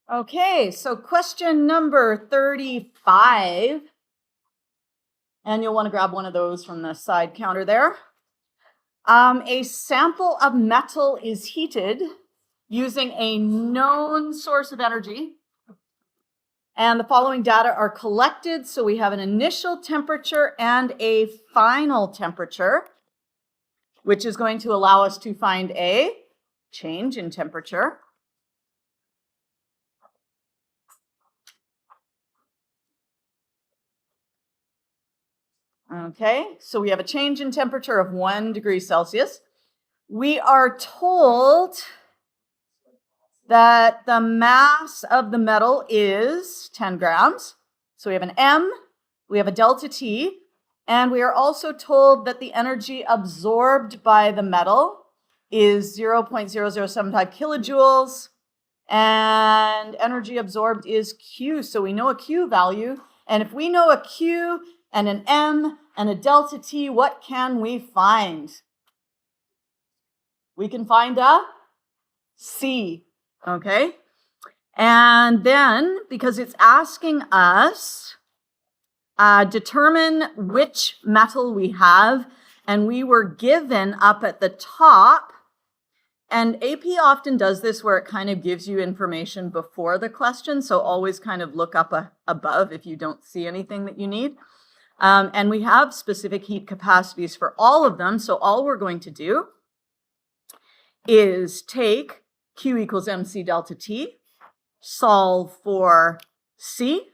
Okay, so question number 35. And you'll want to grab one of those from the side counter there. A sample of metal is heated using a known source of energy. And the following data are collected. So we have an initial temperature and a final temperature, which is going to allow us to find a change in temperature. Okay, so we have a change in temperature of 1 degree Celsius. We are told that the mass of the metal is 10 grams. So we have an M, we have a delta T, and we are also told that the energy absorbed by the metal is 0.0075 kilojoules, and energy absorbed is Q. So we know a Q value, and if we know a Q and an M and a delta T, what can we find? We can find a C, okay? And then, because it's asking us, determine which metal we have, and we were given up at the top, and AP often does this where it kind of gives you information before the question, so always kind of look up above if you don't see anything that you need. And we have specific heat capacities for all of them, so all we're going to do is take Q equals MC delta T, solve for C,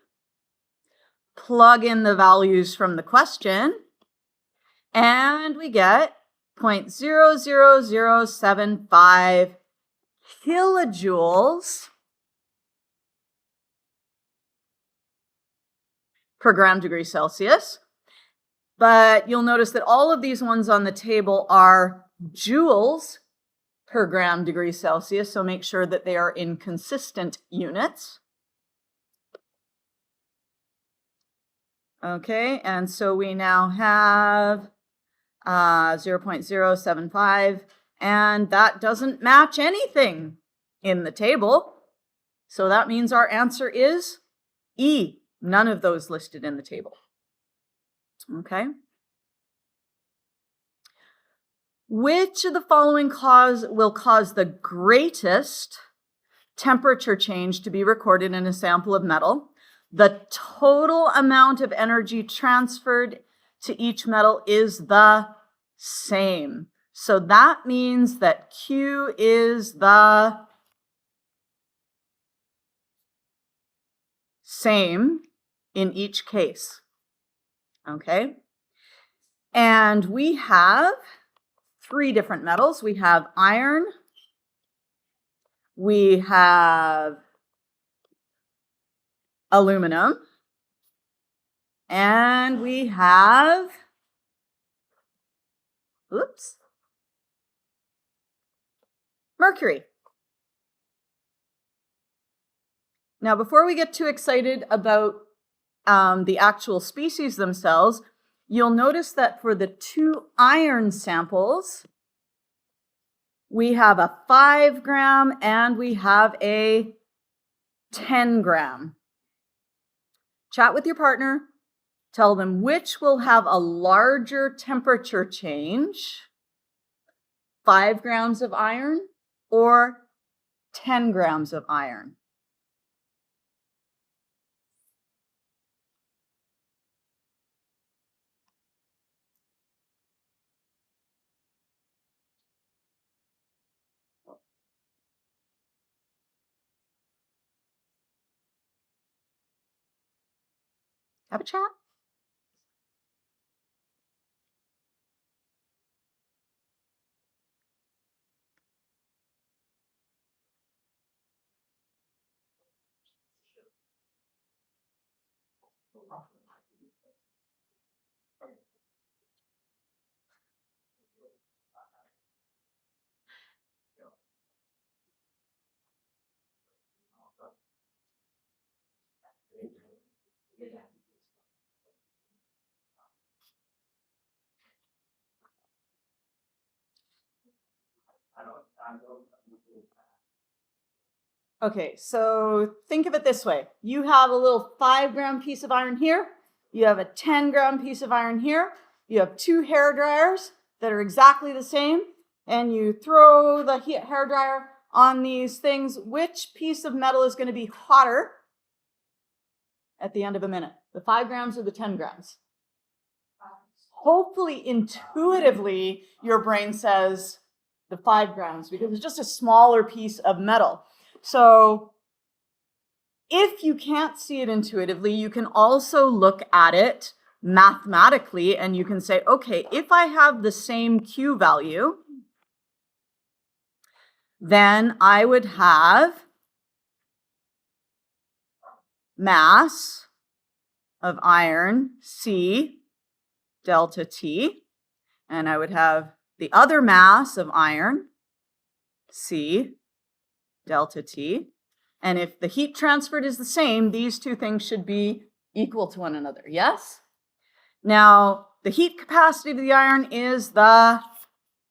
plug in the values from the question, and we get 0.00075 kilojoules per gram degree Celsius. But you'll notice that all of these ones on the table are joules per gram degree Celsius, so make sure that they are in consistent units. Okay, and so we now have 0.075, and that doesn't match anything in the table. So that means our answer is E, none of those listed in the table. Okay. Which of the following will cause the greatest temperature change to be recorded in a sample of metal? The total amount of energy transferred to each metal is the same. So that means that Q is the same in each case. Okay? And we have 3 different metals. We have iron, we have aluminum, and we have, mercury. Now, before we get too excited about the actual species themselves, you'll notice that for the 2 iron samples, we have a 5 gram and we have a 10 gram. Chat with your partner, tell them which will have a larger temperature change, 5 grams of iron or 10 grams of iron. Have a chat. Okay, so think of it this way. You have a little 5-gram piece of iron here. You have a 10-gram piece of iron here. You have 2 hair dryers that are exactly the same. And you throw the hair dryer on these things. Which piece of metal is going to be hotter at the end of a minute? The 5 grams or the 10 grams? Hopefully, intuitively, your brain says the 5 grams because it's just a smaller piece of metal. So if you can't see it intuitively, you can also look at it mathematically and you can say, okay, if I have the same Q value, then I would have mass of iron C delta T, and I would have the other mass of iron C delta T. And if the heat transferred is the same, these two things should be equal to one another, yes? Now, the heat capacity of the iron is the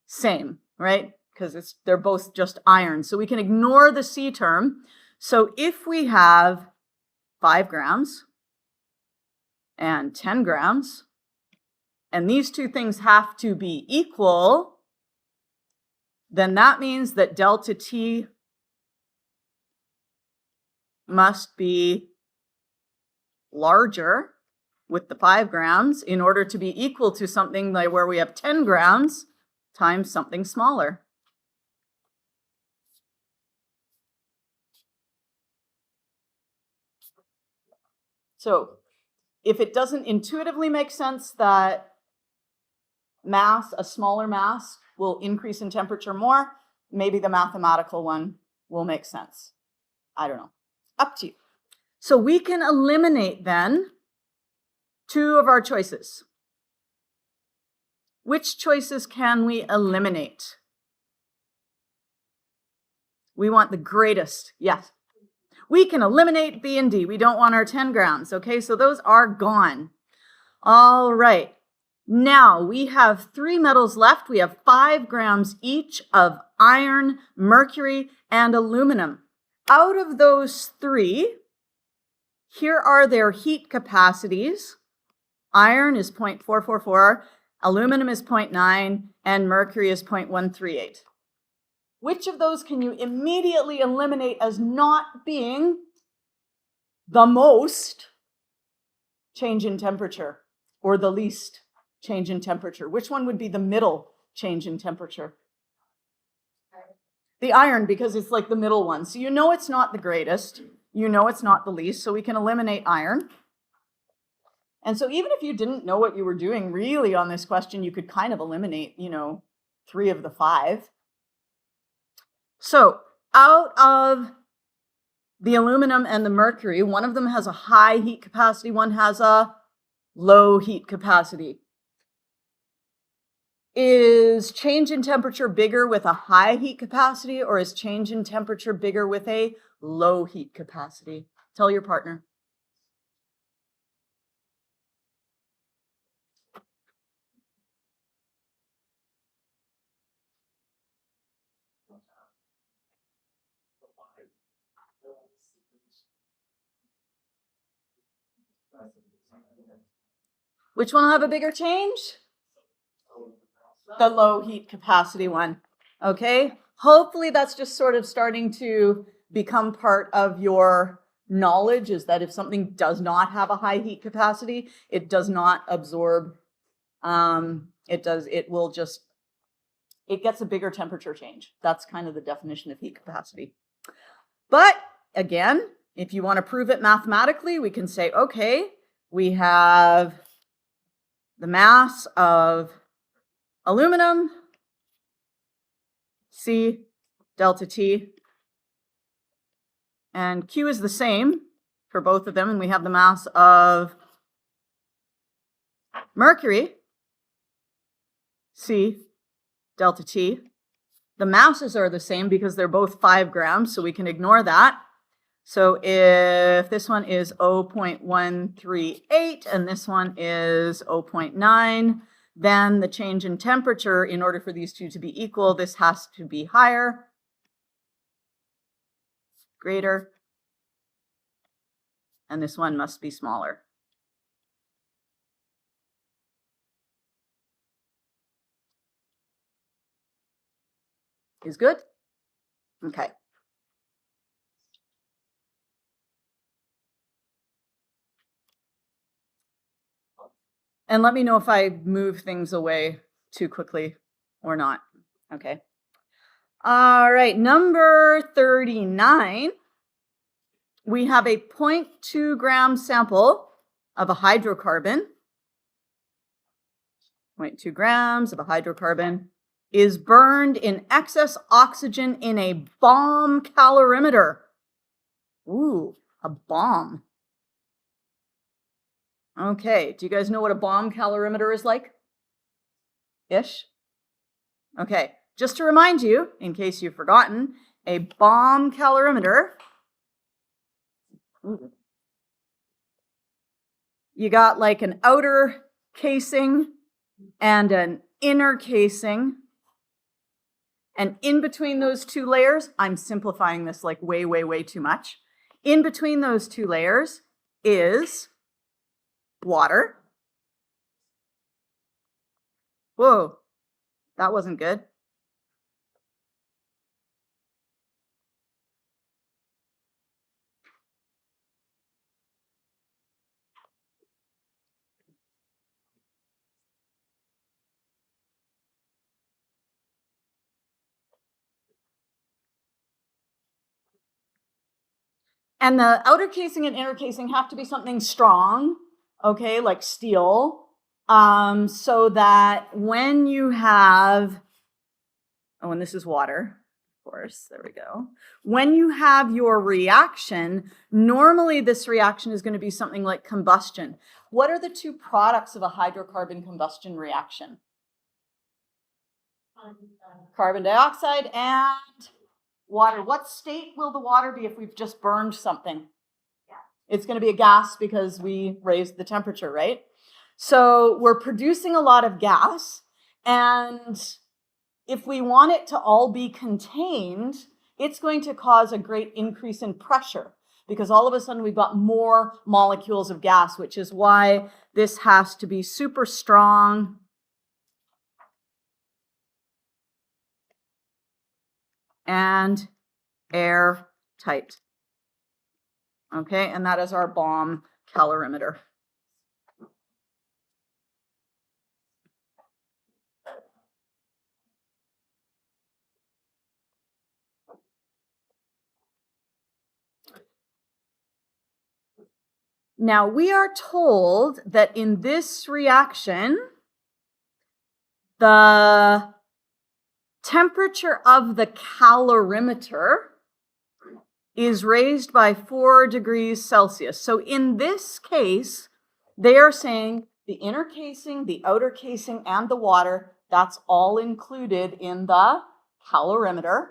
same, right? Because they're both just iron. So we can ignore the C term. So if we have 5 grams and 10 grams, and these two things have to be equal, then that means that delta T must be larger with the 5 grams in order to be equal to something like where we have 10 grams times something smaller. So if it doesn't intuitively make sense that mass, a smaller mass, will increase in temperature more, maybe the mathematical one will make sense. I don't know. Up to you. So we can eliminate then 2 of our choices. Which choices can we eliminate? We want the greatest. Yes. We can eliminate B and D. We don't want our 10 grams. Okay, so those are gone. All right. Now we have 3 metals left. We have 5 grams each of iron, mercury, and aluminum. Out of those 3, here are their heat capacities. Iron is 0.444, aluminum is 0.9, and mercury is 0.138. Which of those can you immediately eliminate as not being the most change in temperature or the least change in temperature? Which one would be the middle change in temperature? The iron, because it's like the middle one. So you know it's not the greatest. You know it's not the least. So we can eliminate iron. And so even if you didn't know what you were doing really on this question, you could kind of eliminate, 3 of the 5. So out of the aluminum and the mercury, one of them has a high heat capacity, one has a low heat capacity. Is change in temperature bigger with a high heat capacity, or is change in temperature bigger with a low heat capacity? Tell your partner. Which one will have a bigger change? The low heat capacity one. Okay, hopefully that's just sort of starting to become part of your knowledge, is that if something does not have a high heat capacity, it does not absorb, it gets a bigger temperature change. That's kind of the definition of heat capacity. But again, if you want to prove it mathematically, we can say, okay, we have the mass of aluminum, C delta T, and Q is the same for both of them, and we have the mass of mercury, C delta T. The masses are the same because they're both 5 grams, so we can ignore that. So if this one is 0.138 and this one is 0.9, then the change in temperature, in order for these two to be equal, this has to be higher, greater, and this one must be smaller. Is good? Okay. And let me know if I move things away too quickly or not. Okay. All right, number 39. We have a 0.2 gram sample of a hydrocarbon. 0.2 grams of a hydrocarbon is burned in excess oxygen in a bomb calorimeter. Ooh, a bomb. Okay, do you guys know what a bomb calorimeter is like? Ish? Okay, just to remind you, in case you've forgotten, a bomb calorimeter, you got like an outer casing and an inner casing. And in between those two layers, I'm simplifying this like way, way, way too much. In between those two layers is water. Whoa, that wasn't good. And the outer casing and inner casing have to be something strong, okay, like steel, so that when you have, oh, and this is water, of course, there we go. When you have your reaction, normally this reaction is going to be something like combustion. What are the two products of a hydrocarbon combustion reaction? Carbon dioxide and water. What state will the water be if we've just burned something? It's going to be a gas because we raised the temperature, right? So we're producing a lot of gas, and if we want it to all be contained, it's going to cause a great increase in pressure because all of a sudden we've got more molecules of gas, which is why this has to be super strong. And airtight. Okay, and that is our bomb calorimeter. Now, we are told that in this reaction, the temperature of the calorimeter is raised by 4 degrees Celsius. So in this case, they are saying the inner casing, the outer casing, and the water, that's all included in the calorimeter.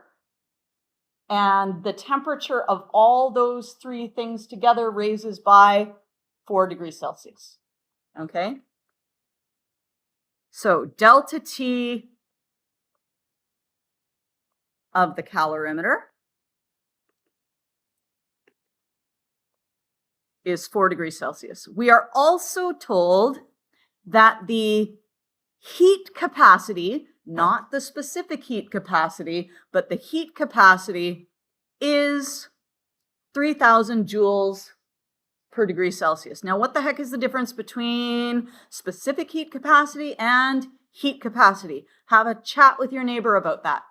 And the temperature of all those three things together raises by 4 degrees Celsius. Okay? So delta T of the calorimeter is 4 degrees Celsius. We are also told that the heat capacity, not the specific heat capacity, but the heat capacity is 3,000 joules per degree Celsius. Now, what the heck is the difference between specific heat capacity and heat capacity? Have a chat with your neighbor about that.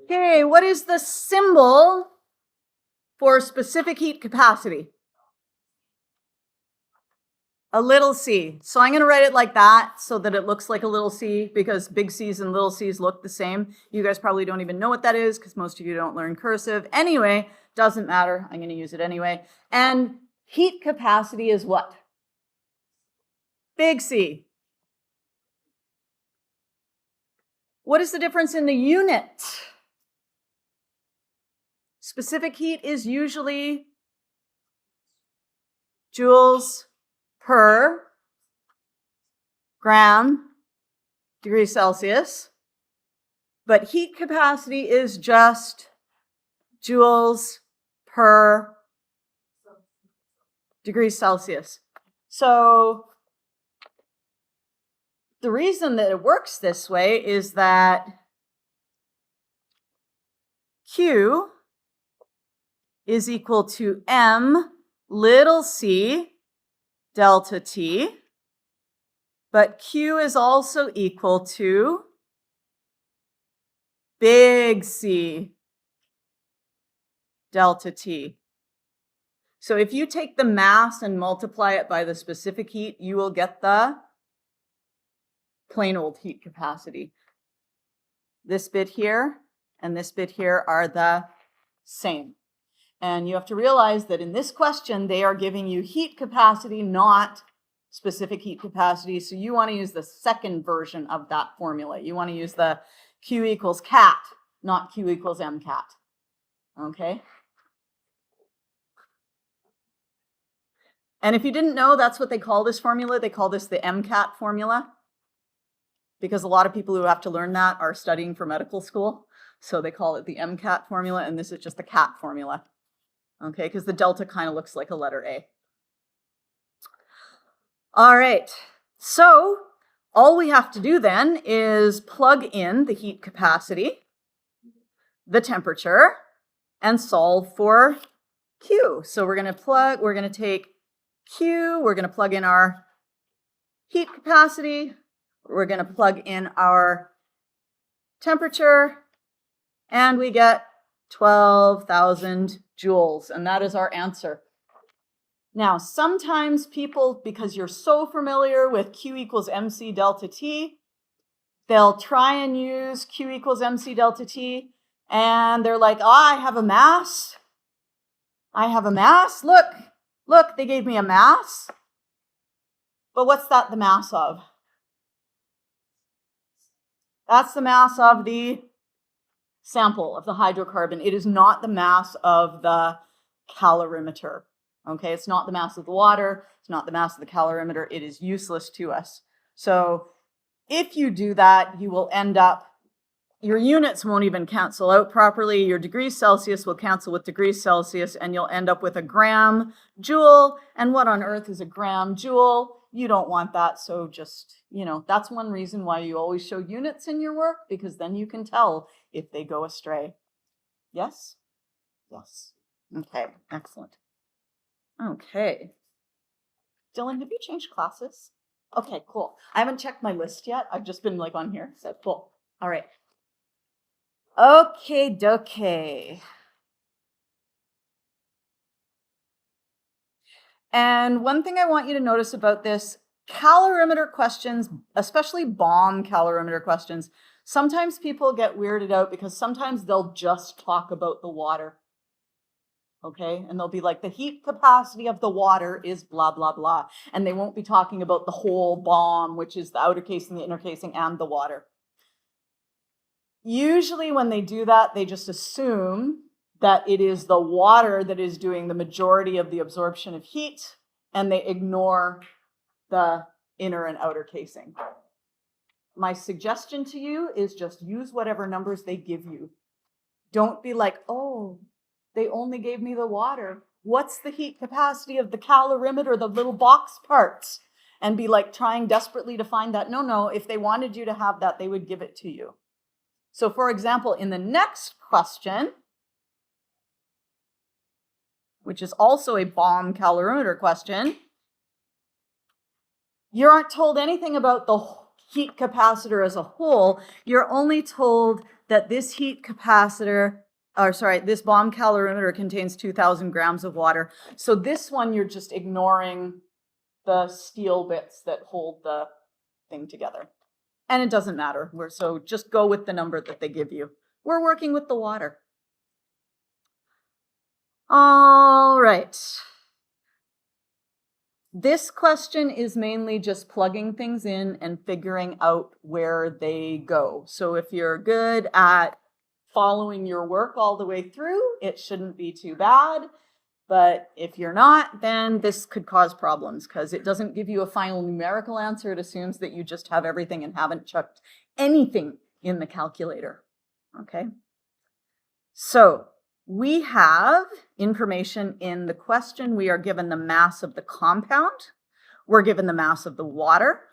Okay, what is the symbol for specific heat capacity? A little c. So I'm going to write it like that so that it looks like a little c, because big C's and little c's look the same. You guys probably don't even know what that is because most of you don't learn cursive. Anyway, doesn't matter. I'm going to use it anyway. And heat capacity is what? Big C. What is the difference in the unit? Specific heat is usually joules per gram degree Celsius, but heat capacity is just joules per degree Celsius. So the reason that it works this way is that Q is equal to m little c delta T, but Q is also equal to big C delta T. So if you take the mass and multiply it by the specific heat, you will get the plain old heat capacity. This bit here and this bit here are the same. And you have to realize that in this question, they are giving you heat capacity, not specific heat capacity. So you want to use the second version of that formula. You want to use the Q equals cat, not Q equals MCAT. Okay? And if you didn't know, that's what they call this formula. They call this the MCAT formula, because a lot of people who have to learn that are studying for medical school. So they call it the MCAT formula, and this is just the CAT formula. Okay, because the delta kind of looks like a letter A. All right, so all we have to do then is plug in the heat capacity, the temperature, and solve for Q. So we're going to take Q, we're going to plug in our heat capacity, we're going to plug in our temperature, and we get 12,000 joules, and that is our answer. Now, sometimes people, because you're so familiar with Q equals MC delta T, they'll try and use Q equals MC delta T, and they're like, oh, I have a mass. I have a mass. Look, they gave me a mass. But what's that the mass of? That's the mass of the sample of the hydrocarbon. It is not the mass of the calorimeter. Okay, it's not the mass of the water. It's not the mass of the calorimeter. It is useless to us. So if you do that, you will end up, your units won't even cancel out properly. Your degrees Celsius will cancel with degrees Celsius, and you'll end up with a gram joule. And what on earth is a gram joule? You don't want that. So just, that's one reason why you always show units in your work, because then you can tell if they go astray. Yes? Yes. Okay, excellent. Okay. Dylan, have you changed classes? Okay, cool. I haven't checked my list yet. I've just been on here. So cool. All right. Okay, dokie. And one thing I want you to notice about this, calorimeter questions, especially bomb calorimeter questions, sometimes people get weirded out because sometimes they'll just talk about the water. Okay, and they'll be like, the heat capacity of the water is blah, blah, blah. And they won't be talking about the whole bomb, which is the outer casing, the inner casing, and the water. Usually when they do that, they just assume that it is the water that is doing the majority of the absorption of heat, and they ignore the inner and outer casing. My suggestion to you is just use whatever numbers they give you. Don't be like, oh, they only gave me the water. What's the heat capacity of the calorimeter, the little box parts? And be trying desperately to find that. No, if they wanted you to have that, they would give it to you. So for example, in the next question, which is also a bomb calorimeter question, you aren't told anything about the heat capacitor as a whole, you're only told that this heat capacitor, or sorry, this bomb calorimeter contains 2,000 grams of water. So this one, you're just ignoring the steel bits that hold the thing together. And it doesn't matter. So just go with the number that they give you. We're working with the water. All right. This question is mainly just plugging things in and figuring out where they go. So if you're good at following your work all the way through, it shouldn't be too bad. But if you're not, then this could cause problems because it doesn't give you a final numerical answer. It assumes that you just have everything and haven't chucked anything in the calculator. Okay. So we have information in the question. We are given the mass of the compound. We're given the mass of the water.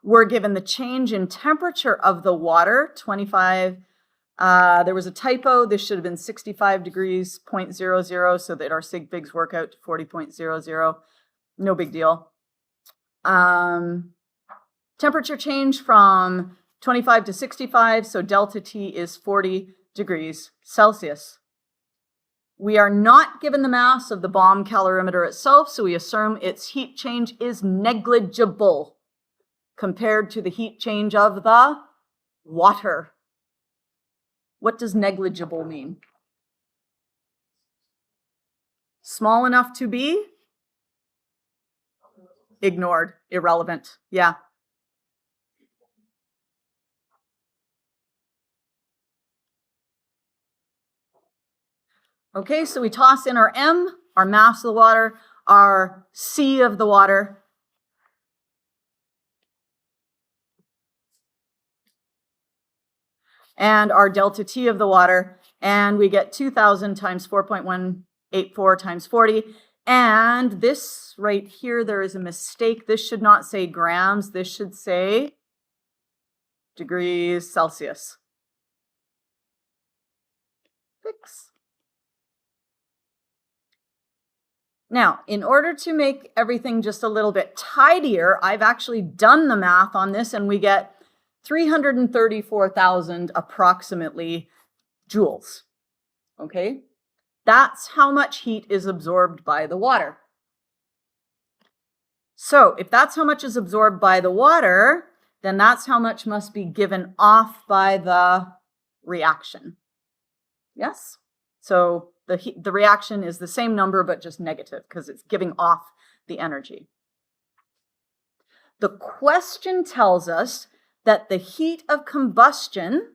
We're given the change in temperature of the water, 25. There was a typo. This should have been 65 degrees, 0.00, so that our sig figs work out to 40.00. No big deal. Temperature change from 25 to 65, so delta T is 40 degrees Celsius. We are not given the mass of the bomb calorimeter itself, so we assume its heat change is negligible compared to the heat change of the water. What does negligible mean? Small enough to be ignored, irrelevant. Yeah. Okay, so we toss in our M, our mass of the water, our C of the water. And our delta T of the water, and we get 2,000 times 4.184 times 40. And this right here, there is a mistake. This should not say grams. This should say degrees Celsius. Fix. Now, in order to make everything just a little bit tidier, I've actually done the math on this, and we get 334,000 approximately joules. Okay? That's how much heat is absorbed by the water. So if that's how much is absorbed by the water, then that's how much must be given off by the reaction. Yes? So the reaction is the same number, but just negative because it's giving off the energy. The question tells us that the heat of combustion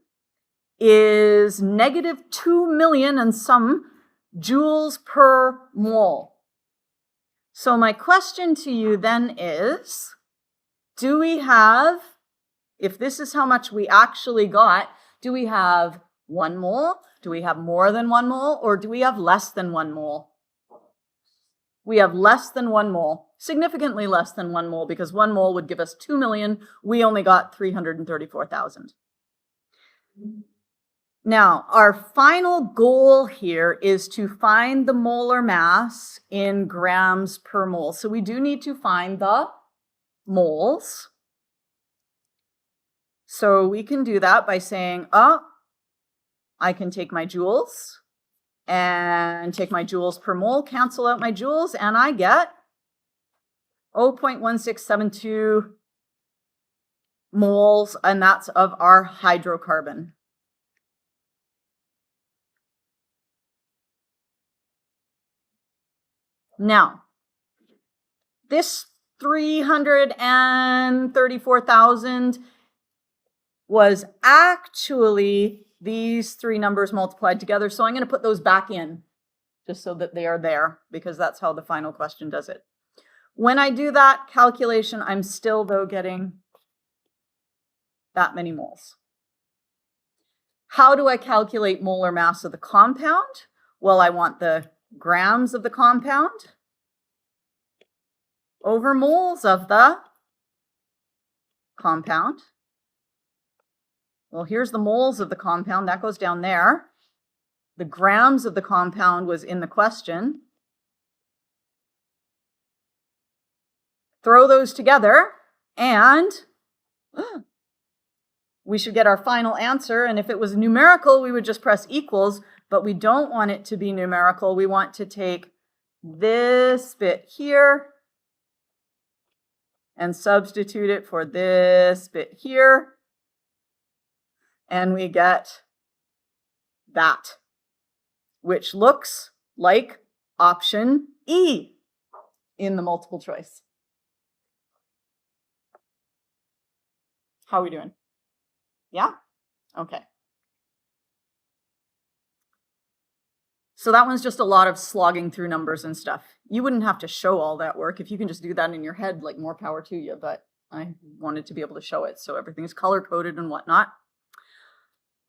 is negative 2 million and some joules per mole. So my question to you then is, do we have, if this is how much we actually got, do we have 1 mole? Do we have more than 1 mole? Or do we have less than 1 mole? We have less than 1 mole, significantly less than 1 mole, because 1 mole would give us 2 million. We only got 334,000. Now, our final goal here is to find the molar mass in grams per mole. So we do need to find the moles. So we can do that by saying, I can take my joules and take my joules per mole, cancel out my joules, and I get 0.1672 moles, and that's of our hydrocarbon. Now, this 334,000 was actually these 3 numbers multiplied together. So I'm going to put those back in just so that they are there, because that's how the final question does it. When I do that calculation, I'm still, though, getting that many moles. How do I calculate molar mass of the compound? Well, I want the grams of the compound over moles of the compound. Well, here's the moles of the compound. That goes down there. The grams of the compound was in the question. Throw those together, and we should get our final answer. And if it was numerical, we would just press equals, but we don't want it to be numerical. We want to take this bit here and substitute it for this bit here. And we get that, which looks like option E in the multiple choice. How are we doing? Yeah? Okay. So that one's just a lot of slogging through numbers and stuff. You wouldn't have to show all that work. If you can just do that in your head, like, more power to you, but I wanted to be able to show it, so everything's color-coded and whatnot.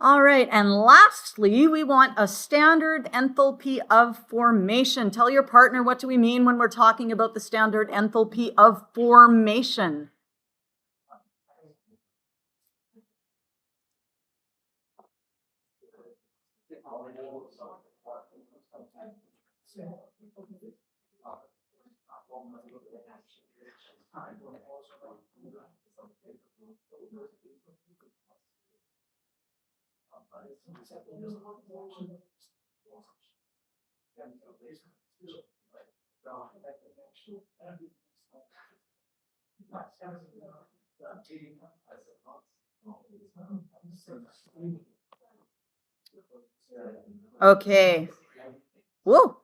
All right, and lastly, we want a standard enthalpy of formation. Tell your partner, what do we mean when we're talking about the standard enthalpy of formation? Okay. Whoa.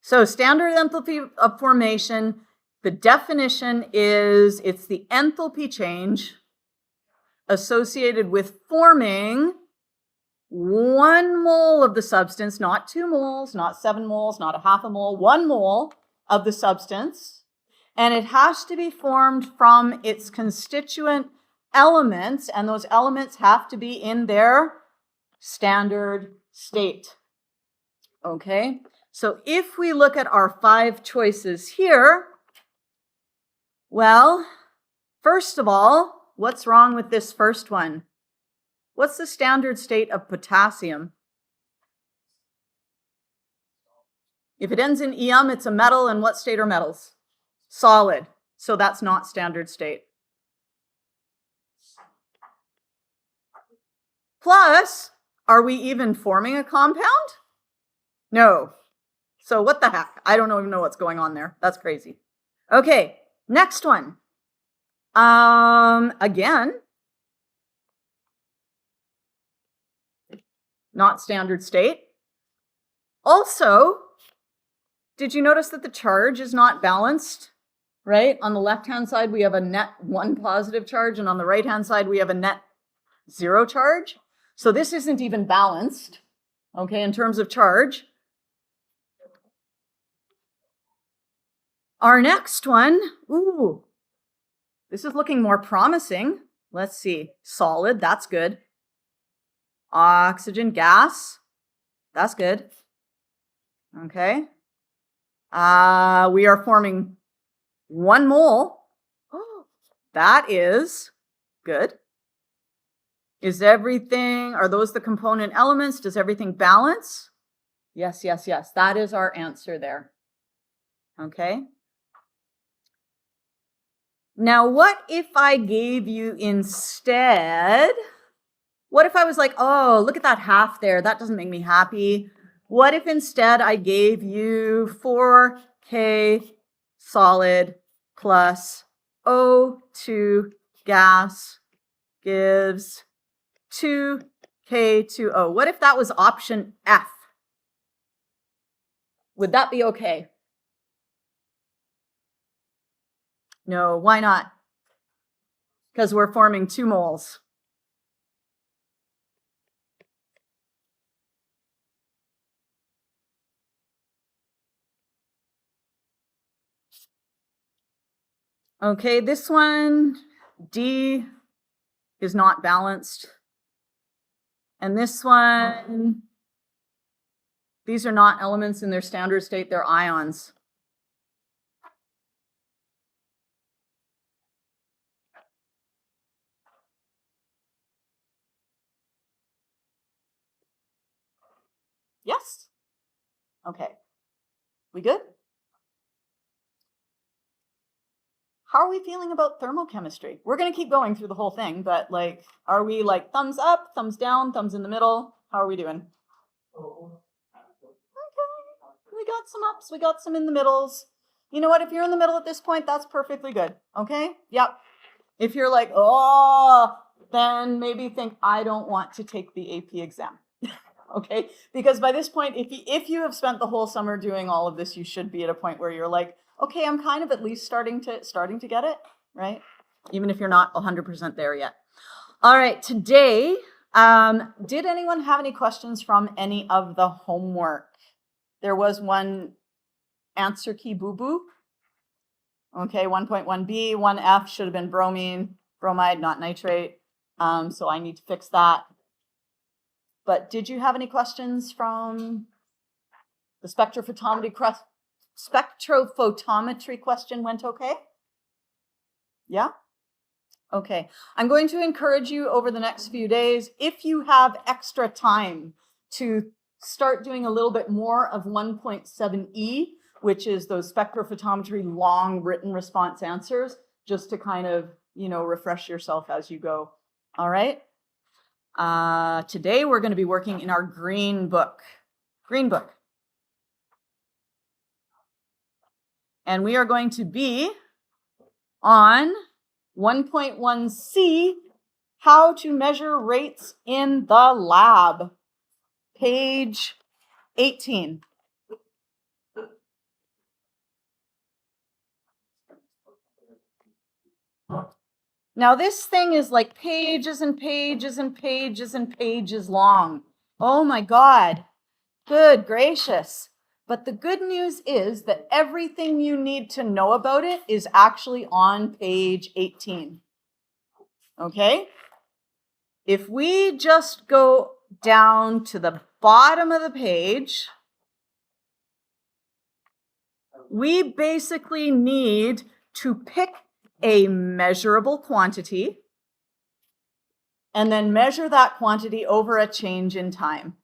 So standard enthalpy of formation, the definition is it's the enthalpy change associated with forming 1 mole of the substance, not 2 moles, not 7 moles, not a half a mole, 1 mole of the substance. And it has to be formed from its constituent elements, and those elements have to be in their standard state. Okay, so if we look at our 5 choices here, well, first of all, what's wrong with this first one? What's the standard state of potassium? If it ends in EM, it's a metal, and what state are metals? Solid. So that's not standard state. Plus, are we even forming a compound? No. So what the heck? I don't even know what's going on there. That's crazy. Okay, next one. Again, not standard state. Also, did you notice that the charge is not balanced? Right? On the left-hand side, we have a net 1 positive charge, and on the right-hand side, we have a net 0 charge. So this isn't even balanced, okay, in terms of charge. Our next one, ooh, this is looking more promising. Let's see, solid, that's good. Oxygen, gas, that's good. Okay. We are forming 1 mole. Oh, that is good. Is everything, are those the component elements? Does everything balance? Yes, yes, yes. That is our answer there. Okay. Now, what if I gave you instead, what if I was like, oh, look at that half there. That doesn't make me happy. What if instead I gave you 4K solid plus O2 gas gives 2K2O? What if that was option F? Would that be okay? No, why not? Because we're forming 2 moles. Okay, this one, D is not balanced. And this one, these are not elements in their standard state, they're ions. Yes? Okay. We good? how are we feeling about thermochemistry? We're going to keep going through the whole thing, but like, are we like thumbs up, thumbs down, thumbs in the middle? How are we doing? Okay, we got some ups, we got some in the middles. You know what? If you're in the middle at this point, that's perfectly good. Okay? Yep. If you're like, oh, then maybe think, I don't want to take the AP exam. Okay? Because by this point, if you have spent the whole summer doing all of this, you should be at a point where you're like, okay, I'm kind of at least starting to get it, right? Even if you're not 100% there yet. All right, today, did anyone have any questions from any of the homework? There was one answer key boo-boo. Okay, 1.1b, 1f should have been bromide, not nitrate. So I need to fix that. But did you have any questions from the spectrophotometry question went okay? Yeah? Okay. I'm going to encourage you over the next few days, if you have extra time, to start doing a little bit more of 1.7e, which is those spectrophotometry long written response answers, just to kind of, refresh yourself as you go. All right? Today we're going to be working in our green book. And we are going to be on 1.1c, how to measure rates in the lab, page 18. Now this thing is like pages and pages and pages and pages long. Oh my God, good gracious. But the good news is that everything you need to know about it is actually on page 18. Okay? If we just go down to the bottom of the page, we basically need to pick a measurable quantity and then measure that quantity over a change in time.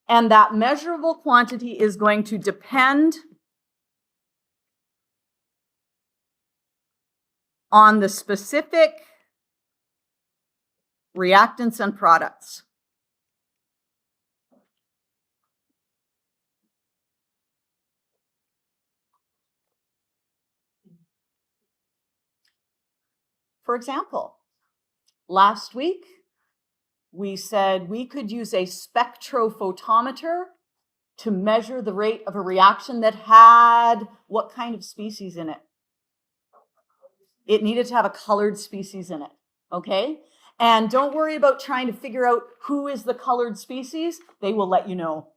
And that measurable quantity is going to depend on the specific reactants and products. For example, last week, we said we could use a spectrophotometer to measure the rate of a reaction that had what kind of species in it? It needed to have a colored species in it, okay? And don't worry about trying to figure out who is the colored species. They will let you know,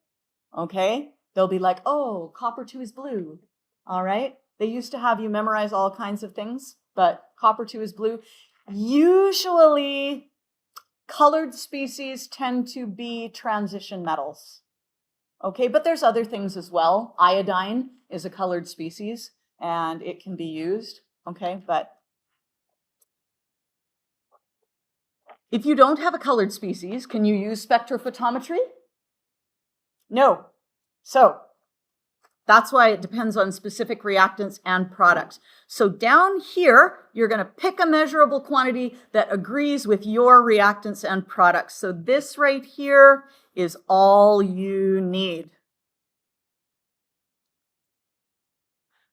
okay? They'll be like, oh, copper 2 is blue, all right? They used to have you memorize all kinds of things, but copper 2 is blue. Usually, colored species tend to be transition metals, okay? But there's other things as well. Iodine is a colored species, and it can be used, okay? But if you don't have a colored species, can you use spectrophotometry? No. So that's why it depends on specific reactants and products. So down here, you're going to pick a measurable quantity that agrees with your reactants and products. So this right here is all you need.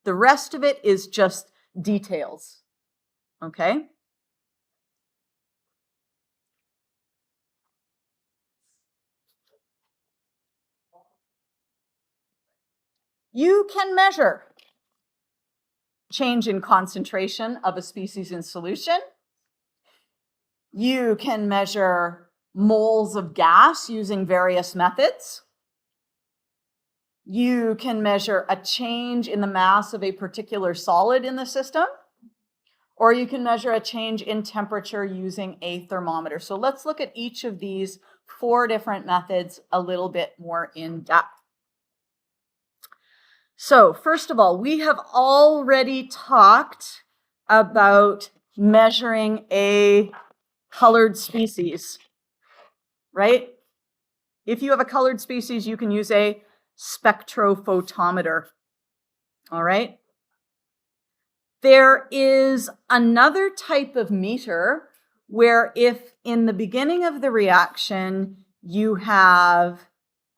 The rest of it is just details, okay? You can measure change in concentration of a species in solution. You can measure moles of gas using various methods. You can measure a change in the mass of a particular solid in the system, or you can measure a change in temperature using a thermometer. So let's look at each of these 4 different methods a little bit more in depth. So first of all, we have already talked about measuring a colored species, right? If you have a colored species, you can use a spectrophotometer, all right? There is another type of meter where if in the beginning of the reaction you have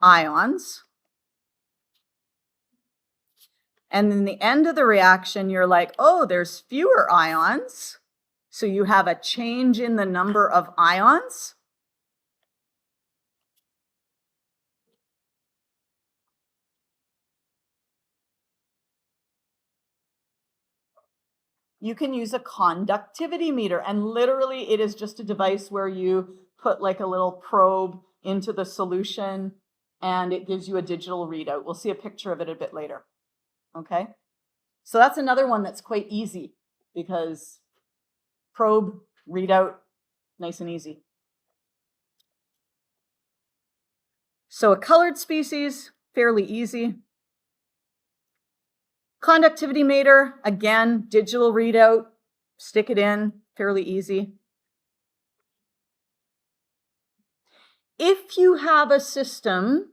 ions, and in the end of the reaction you're like, oh, there's fewer ions, so you have a change in the number of ions. You can use a conductivity meter, and literally it is just a device where you put like a little probe into the solution and it gives you a digital readout. We'll see a picture of it a bit later. Okay, so that's another one that's quite easy because probe, readout, nice and easy. So a colored species, fairly easy. Conductivity meter, again, digital readout, stick it in, fairly easy. If you have a system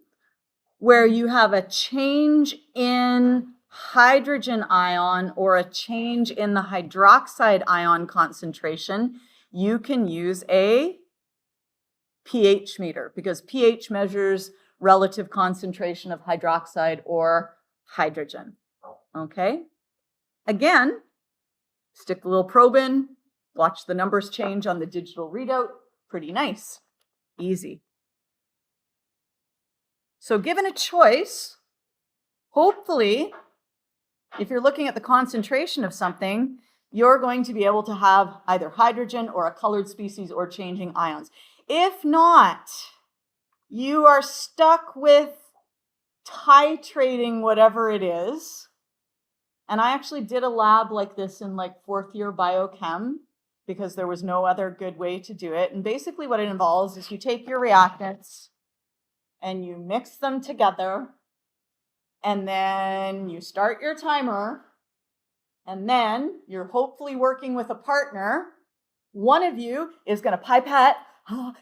where you have a change in hydrogen ion or a change in the hydroxide ion concentration, you can use a pH meter because pH measures relative concentration of hydroxide or hydrogen. Okay, again, stick a little probe in, watch the numbers change on the digital readout. Pretty nice, easy. So given a choice, hopefully, if you're looking at the concentration of something, you're going to be able to have either hydrogen or a colored species or changing ions. If not, you are stuck with titrating whatever it is. And I actually did a lab like this in like 4th year biochem because there was no other good way to do it. And basically what it involves is you take your reactants and you mix them together, and then you start your timer, and then you're hopefully working with a partner. One of you is going to pipette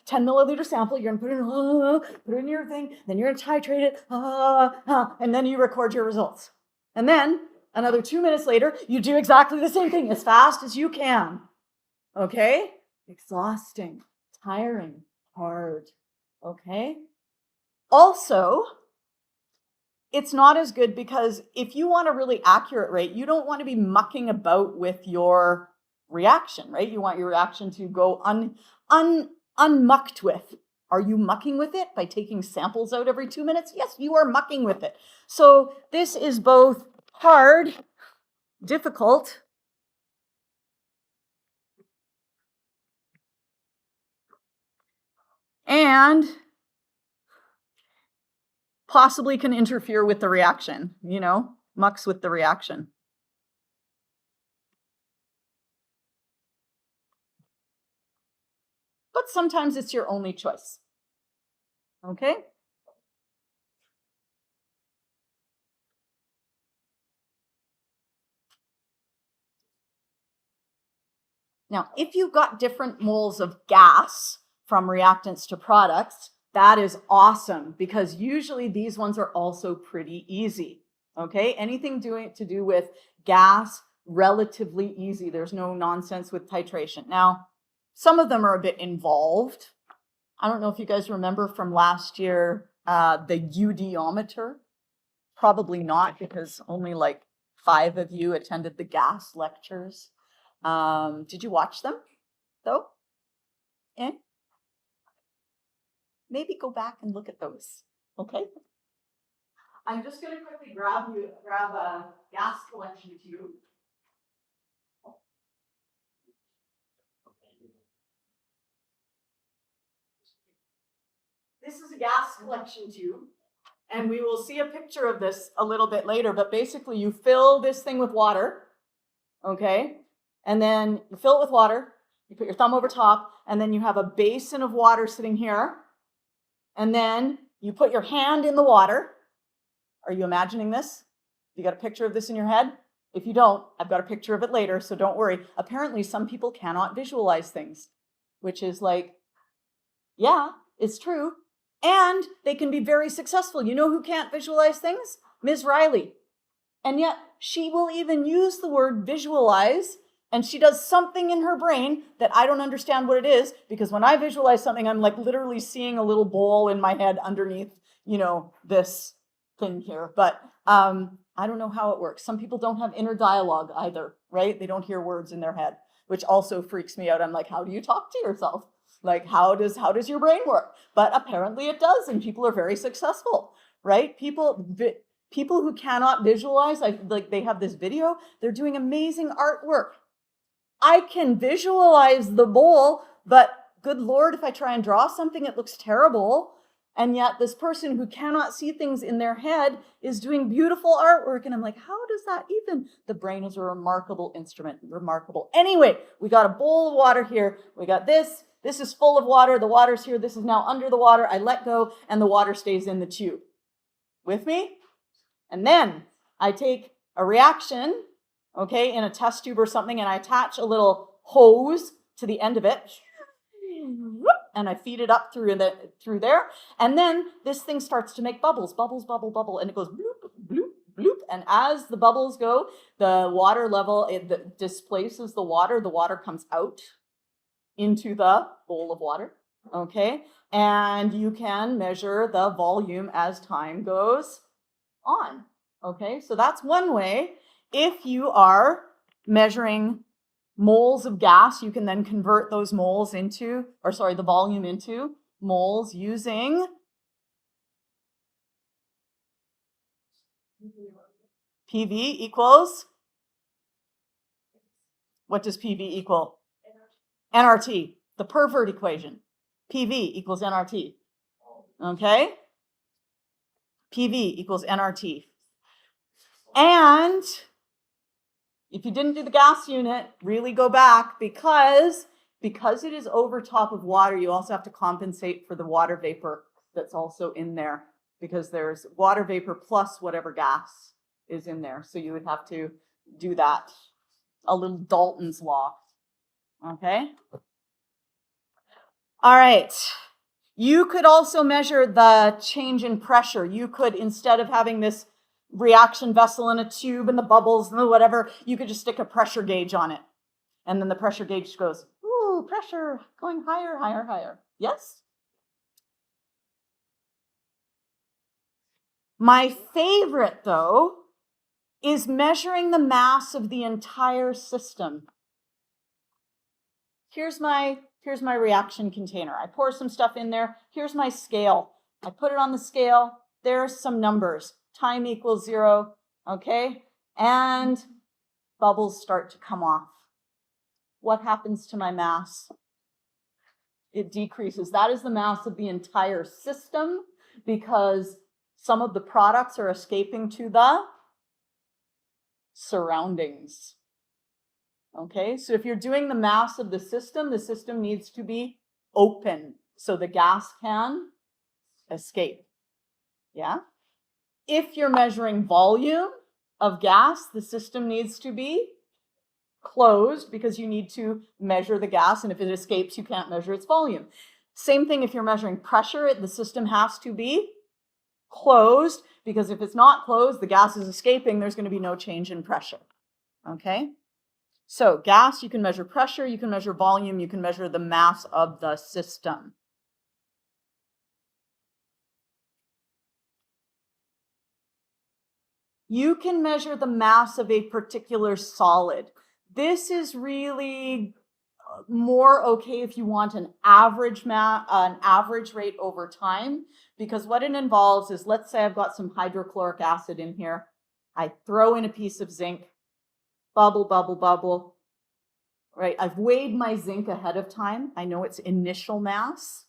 10 milliliter sample, you're going to put it in your thing, then you're going to titrate it, and then you record your results. And then another 2 minutes later, you do exactly the same thing as fast as you can. Okay? Exhausting, tiring, hard. Okay? Also, it's not as good because if you want a really accurate rate, you don't want to be mucking about with your reaction, right? You want your reaction to go unmucked with. Are you mucking with it by taking samples out every 2 minutes? Yes, you are mucking with it. So this is both hard, difficult, and possibly can interfere with the reaction, mucks with the reaction. But sometimes it's your only choice. Okay? Now, if you've got different moles of gas from reactants to products, that is awesome because usually these ones are also pretty easy. Okay? Anything to do with gas, relatively easy. There's no nonsense with titration. Now, some of them are a bit involved. I don't know if you guys remember from last year, the UDometer. Probably not because only like 5 of you attended the gas lectures. Did you watch them though? Eh? Maybe go back and look at those. Okay. I'm just going to quickly grab a gas collection tube. This is a gas collection tube, and we will see a picture of this a little bit later, but basically you fill this thing with water, okay? And then you fill it with water, you put your thumb over top, and then you have a basin of water sitting here, and then you put your hand in the water. Are you imagining this? You got a picture of this in your head? If you don't, I've got a picture of it later, so don't worry. Apparently, some people cannot visualize things, which is like, yeah, it's true. And they can be very successful. You know who can't visualize things? Ms. Riley. And yet, She will even use the word visualize, and she does something in her brain that I don't understand what it is, because when I visualize something, I'm like literally seeing a little bowl in my head underneath, you know, this thing here. But I don't know how it works. Some people don't have inner dialogue either, right? They don't hear words in their head, which also freaks me out. I'm like, how do you talk to yourself? Like, how does your brain work? But apparently it does, and people are very successful, right? People who cannot visualize, like they have this video, they're doing amazing artwork. I can visualize the bowl, but good Lord, if I try and draw something, it looks terrible. And yet this person who cannot see things in their head is doing beautiful artwork. And I'm like, how does that even? The brain is a remarkable instrument, remarkable. Anyway, we got a bowl of water here. We got this. This is full of water. The water's here. This is now under the water. I let go and the water stays in the tube. With me? And then I take a reaction, okay, in a test tube or something, and I attach a little hose to the end of it, and I feed it up through there, and then this thing starts to make bubbles, bubbles, bubble, bubble, and it goes bloop, bloop, bloop, and as the bubbles go, the water level, it displaces the water comes out into the bowl of water, okay, and you can measure the volume as time goes on, okay? So that's one way. If you are measuring moles of gas, you can then convert those moles into, the volume into moles using PV equals, what does PV equal? nRT, the pervert equation. PV equals nRT, okay? PV equals nRT. And if you didn't do the gas unit, really go back, because it is over top of water, you also have to compensate for the water vapor that's also in there, because there's water vapor plus whatever gas is in there. So you would have to do that, a little Dalton's law, okay? All right. You could also measure the change in pressure. You could, instead of having this reaction vessel in a tube and the bubbles and the whatever, you could just stick a pressure gauge on it. And then the pressure gauge goes, ooh, pressure going higher, higher, higher. Yes? My favorite, though, is measuring the mass of the entire system. Here's my reaction container. I pour some stuff in there. Here's my scale. I put it on the scale. There's some numbers. Time equals 0, okay? And bubbles start to come off. What happens to my mass? It decreases. That is the mass of the entire system, because some of the products are escaping to the surroundings. Okay, so if you're doing the mass of the system needs to be open so the gas can escape. Yeah? If you're measuring volume of gas, the system needs to be closed, because you need to measure the gas, and if it escapes, you can't measure its volume. Same thing if you're measuring pressure, the system has to be closed, because if it's not closed, the gas is escaping, there's going to be no change in pressure. Okay? So gas, you can measure pressure, you can measure volume, you can measure the mass of the system. You can measure the mass of a particular solid. This is really more okay if you want an average rate over time, because what it involves is, let's say I've got some hydrochloric acid in here. I throw in a piece of zinc, bubble, bubble, bubble, right? I've weighed my zinc ahead of time. I know its initial mass.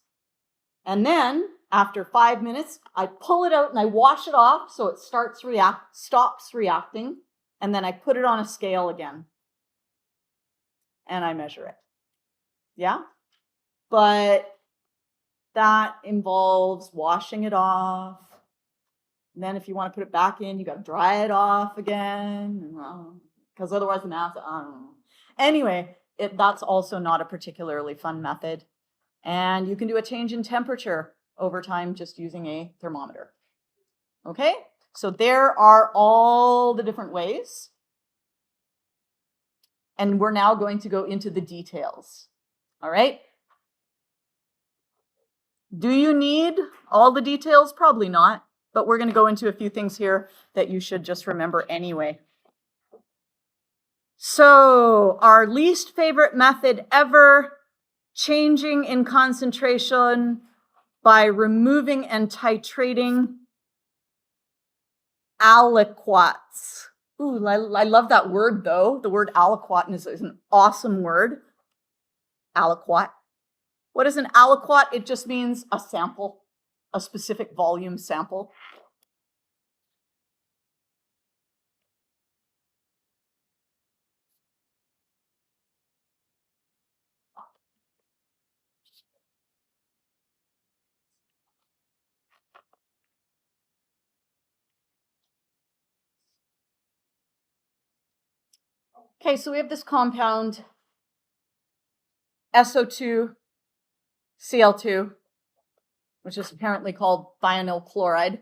And then after 5 minutes, I pull it out and I wash it off so it stops reacting. And then I put it on a scale again. And I measure it. Yeah? But that involves washing it off. And then if you want to put it back in, you got to dry it off again. Because otherwise the mass, I don't know. Anyway, that's also not a particularly fun method. And you can do a change in temperature over time just using a thermometer. Okay? So there are all the different ways. And we're now going to go into the details. All right? Do you need all the details? Probably not, but we're going to go into a few things here that you should just remember anyway. So, our least favorite method ever, changing in concentration by removing and titrating aliquots. Ooh, I love that word though. The word aliquot is an awesome word. Aliquot. What is an aliquot? It just means a sample, a specific volume sample. Okay, so we have this compound, SO2, Cl2, which is apparently called thionyl chloride,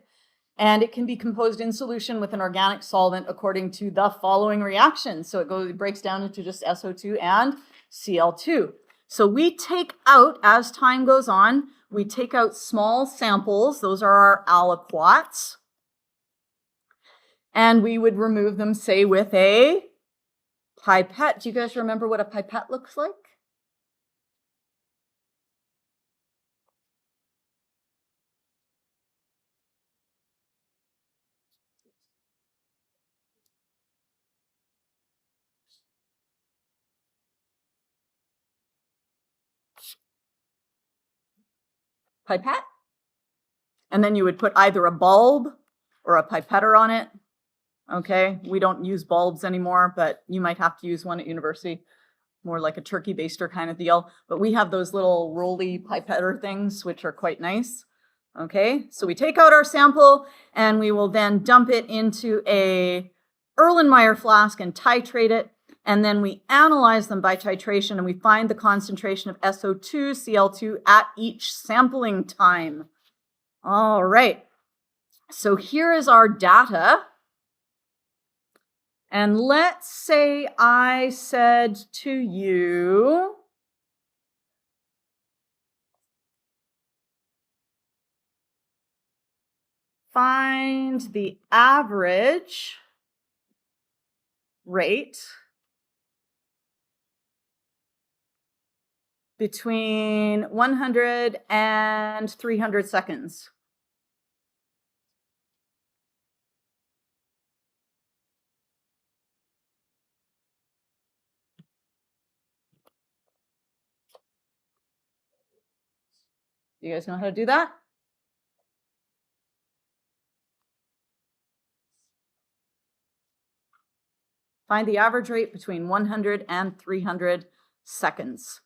and it can be composed in solution with an organic solvent according to the following reactions. So it breaks down into just SO2 and Cl2. So we take out, as time goes on, we take out small samples. Those are our aliquots. And we would remove them, say, with a pipette. Do you guys remember what a pipette looks like? Pipette. And then you would put either a bulb or a pipetter on it. Okay, we don't use bulbs anymore, but you might have to use one at university, more like a turkey baster kind of deal. But we have those little roly pipetter things, which are quite nice. Okay, so we take out our sample and we will then dump it into a Erlenmeyer flask and titrate it. And then we analyze them by titration and we find the concentration of SO2, Cl2 at each sampling time. All right, so here is our data. And let's say I said to you, find the average rate between 100 and 300 seconds. Do you guys know how to do that? Find the average rate between 100 and 300 seconds.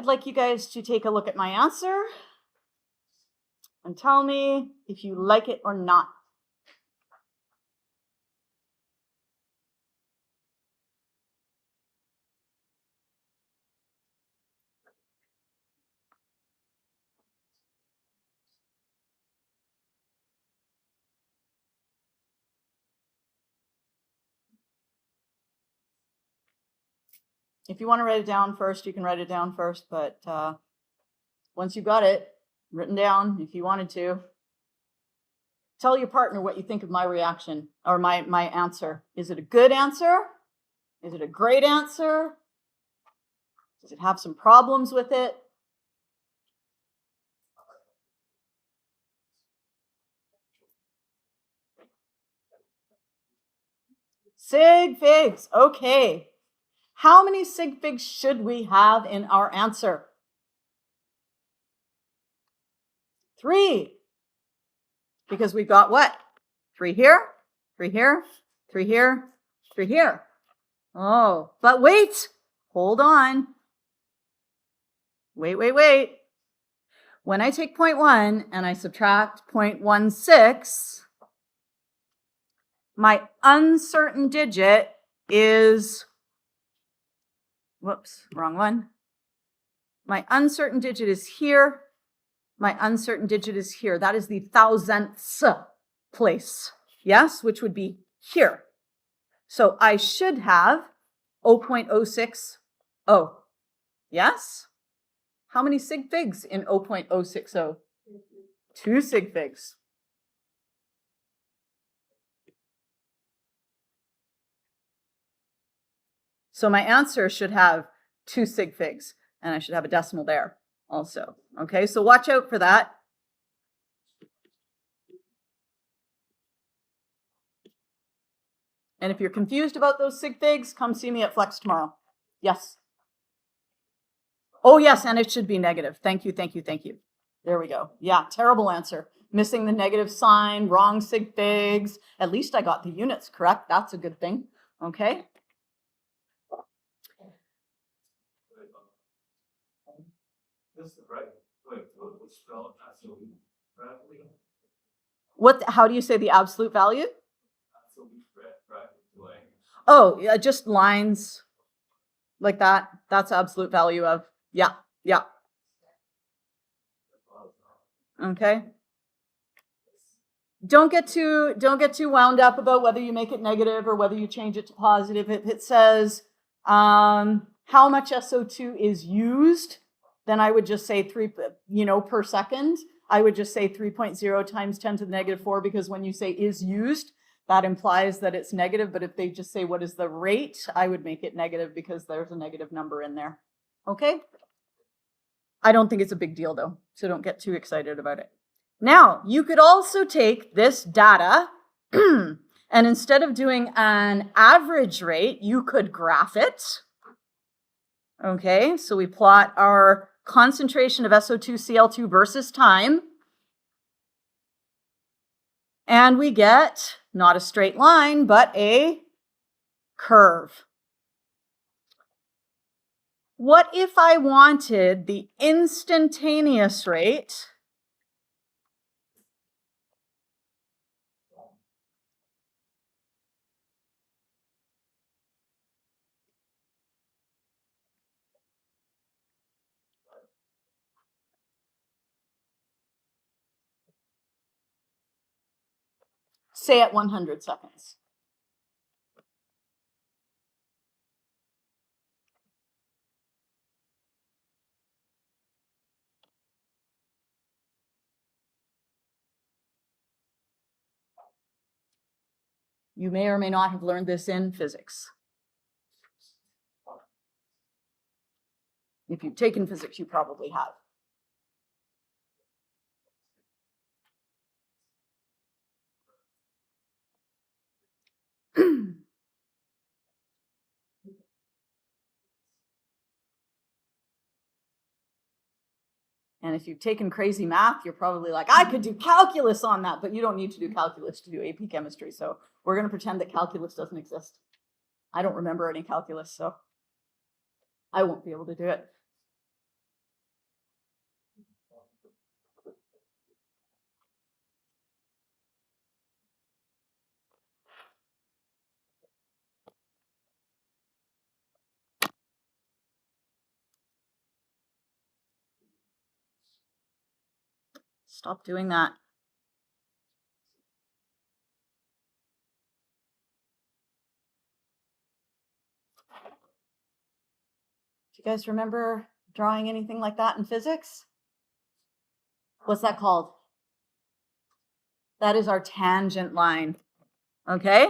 I'd like you guys to take a look at my answer and tell me if you like it or not. If you want to write it down first, you can write it down first, but once you got it written down, if you wanted to, tell your partner what you think of my reaction or my answer. Is it a good answer? Is it a great answer? Does it have some problems with it? Sig figs. Okay. How many sig figs should we have in our answer? 3. Because we've got what? 3 here, 3 here, 3 here, 3 here. Oh, but wait. Hold on. Wait. When I take 0.1 and I subtract 0.16, my uncertain digit is, whoops, wrong one. My uncertain digit is here. My uncertain digit is here. That is the thousandths place, yes, which would be here. So I should have 0.060. Yes? How many sig figs in 0.060? 2 sig figs. So my answer should have 2 sig figs, and I should have a decimal there also. Okay, so watch out for that. And if you're confused about those sig figs, come see me at Flex tomorrow. Yes. Oh, yes, and it should be negative. Thank you. There we go. Yeah, terrible answer. Missing the negative sign, wrong sig figs. At least I got the units correct. That's a good thing. Okay. How do you say the absolute value? Oh, yeah, just lines like that. That's absolute value of, yeah. Okay. Don't get too wound up about whether you make it negative or whether you change it to positive. If it says how much SO2 is used, then I would just say 3, per second. I would just say 3.0 times 10 to the negative 4, because when you say is used, that implies that it's negative. But if they just say what is the rate, I would make it negative because there's a negative number in there. Okay? I don't think it's a big deal though, so don't get too excited about it. Now, you could also take this data and instead of doing an average rate, you could graph it. Okay, so we plot our concentration of SO2, Cl2 versus time. And we get not a straight line, but a curve. What if I wanted the instantaneous rate say at 100 seconds? You may or may not have learned this in physics. If you've taken physics, you probably have. And if you've taken crazy math, you're probably like, I could do calculus on that, but you don't need to do calculus to do AP chemistry. So we're going to pretend that calculus doesn't exist. I don't remember any calculus, so I won't be able to do it. Stop doing that. Do you guys remember drawing anything like that in physics? What's that called? That is our tangent line. Okay?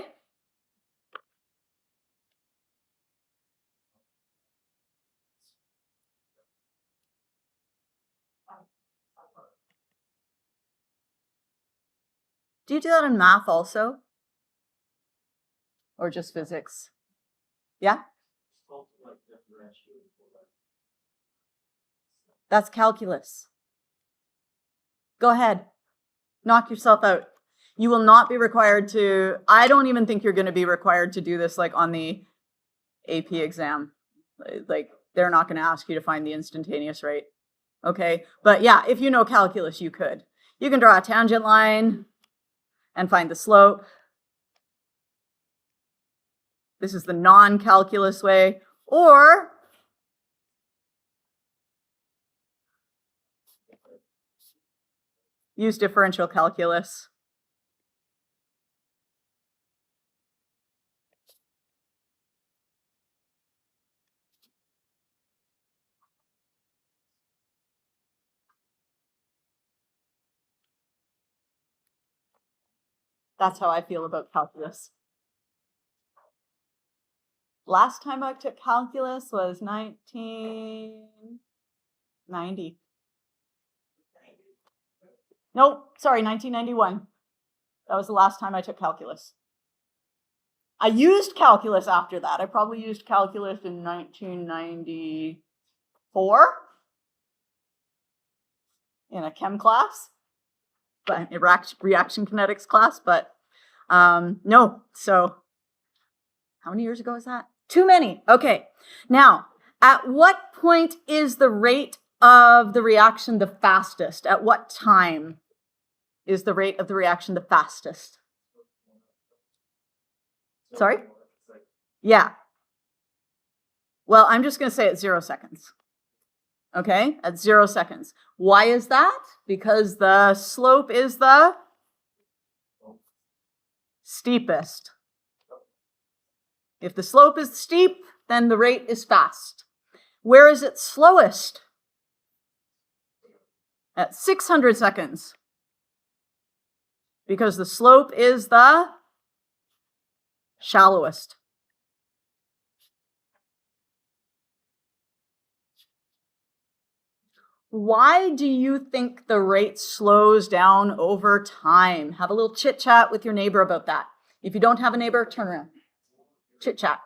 Do you do that in math also? Or just physics? Yeah? That's calculus. Go ahead. Knock yourself out. You will not be required to, I don't even think you're going to be required to do this like on the AP exam. Like they're not going to ask you to find the instantaneous rate. Okay? But yeah, if you know calculus, you could. You can draw a tangent line and find the slope. This is the non-calculus way. Or use differential calculus. That's how I feel about calculus. Last time I took calculus was 1990. Nope, sorry, 1991. That was the last time I took calculus. I used calculus after that. I probably used calculus in 1994 in a chem class, but reaction kinetics class, but no. So how many years ago is that? Too many. Okay. Now, at what point is the rate of the reaction the fastest? At what time is the rate of the reaction the fastest? Sorry? Yeah. Well, I'm just going to say at 0 seconds. Okay? At 0 seconds. Why is that? Because the slope is the steepest. If the slope is steep, then the rate is fast. Where is it slowest? At 600 seconds. Because the slope is the shallowest. Why do you think the rate slows down over time? Have a little chit chat with your neighbor about that. If you don't have a neighbor, turn around. Chit chat.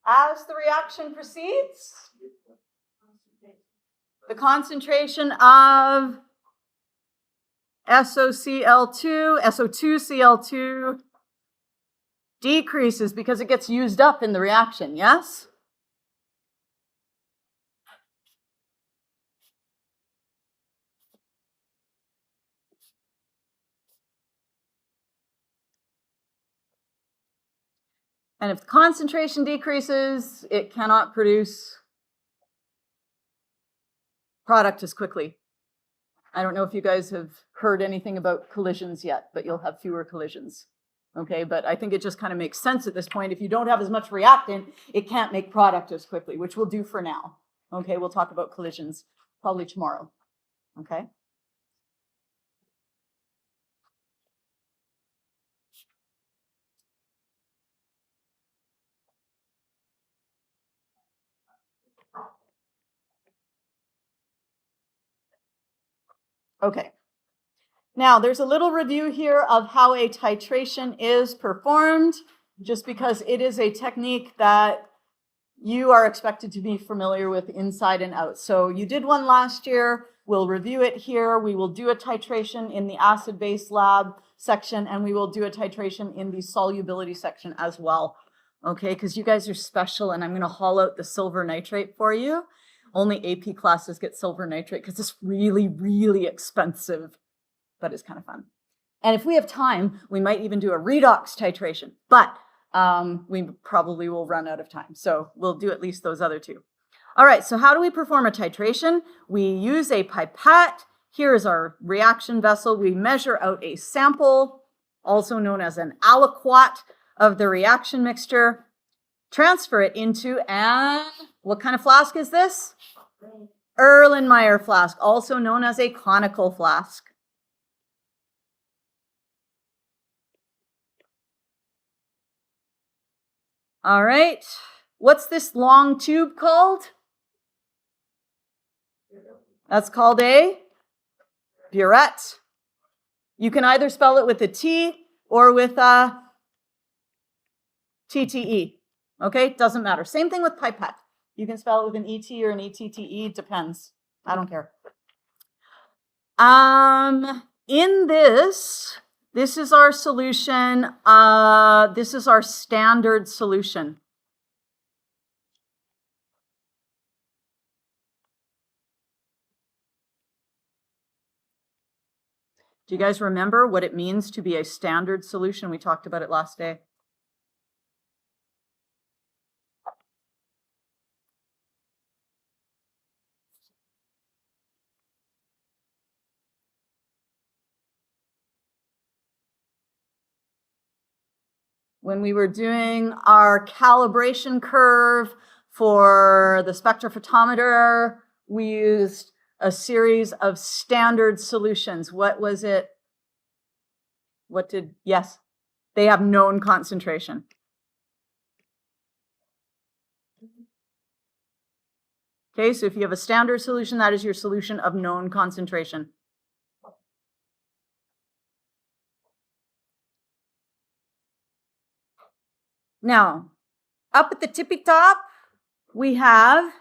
As the reaction proceeds, the concentration of SO2Cl2 decreases because it gets used up in the reaction, yes? And if the concentration decreases, it cannot produce product as quickly. I don't know if you guys have heard anything about collisions yet, but you'll have fewer collisions. Okay, but I think it just kind of makes sense at this point. If you don't have as much reactant, it can't make product as quickly, which we'll do for now. Okay, we'll talk about collisions probably tomorrow. Okay. Okay. Now, there's a little review here of how a titration is performed, just because it is a technique that you are expected to be familiar with inside and out. So you did one last year. We'll review it here. We will do a titration in the acid-base lab section, and we will do a titration in the solubility section as well. Okay, because you guys are special, and I'm going to haul out the silver nitrate for you. Only AP classes get silver nitrate because it's really, really expensive, but it's kind of fun. And if we have time, we might even do a redox titration, but we probably will run out of time. So we'll do at least those other two. All right, so how do we perform a titration? We use a pipette. Here is our reaction vessel. We measure out a sample, also known as an aliquot of the reaction mixture, transfer it into an, what kind of flask is this? Erlenmeyer flask, also known as a conical flask. All right, what's this long tube called? That's called a burette. You can either spell it with a T or with a TTE. Okay, doesn't matter. Same thing with pipette. You can spell it with an ET or an ETTE, depends. I don't care. In this is our solution. This is our standard solution. Do you guys remember what it means to be a standard solution? We talked about it last day. When we were doing our calibration curve for the spectrophotometer, we used a series of standard solutions. What was it? Yes, they have known concentration. Okay, so if you have a standard solution, that is your solution of known concentration. Now, up at the tippy top, we have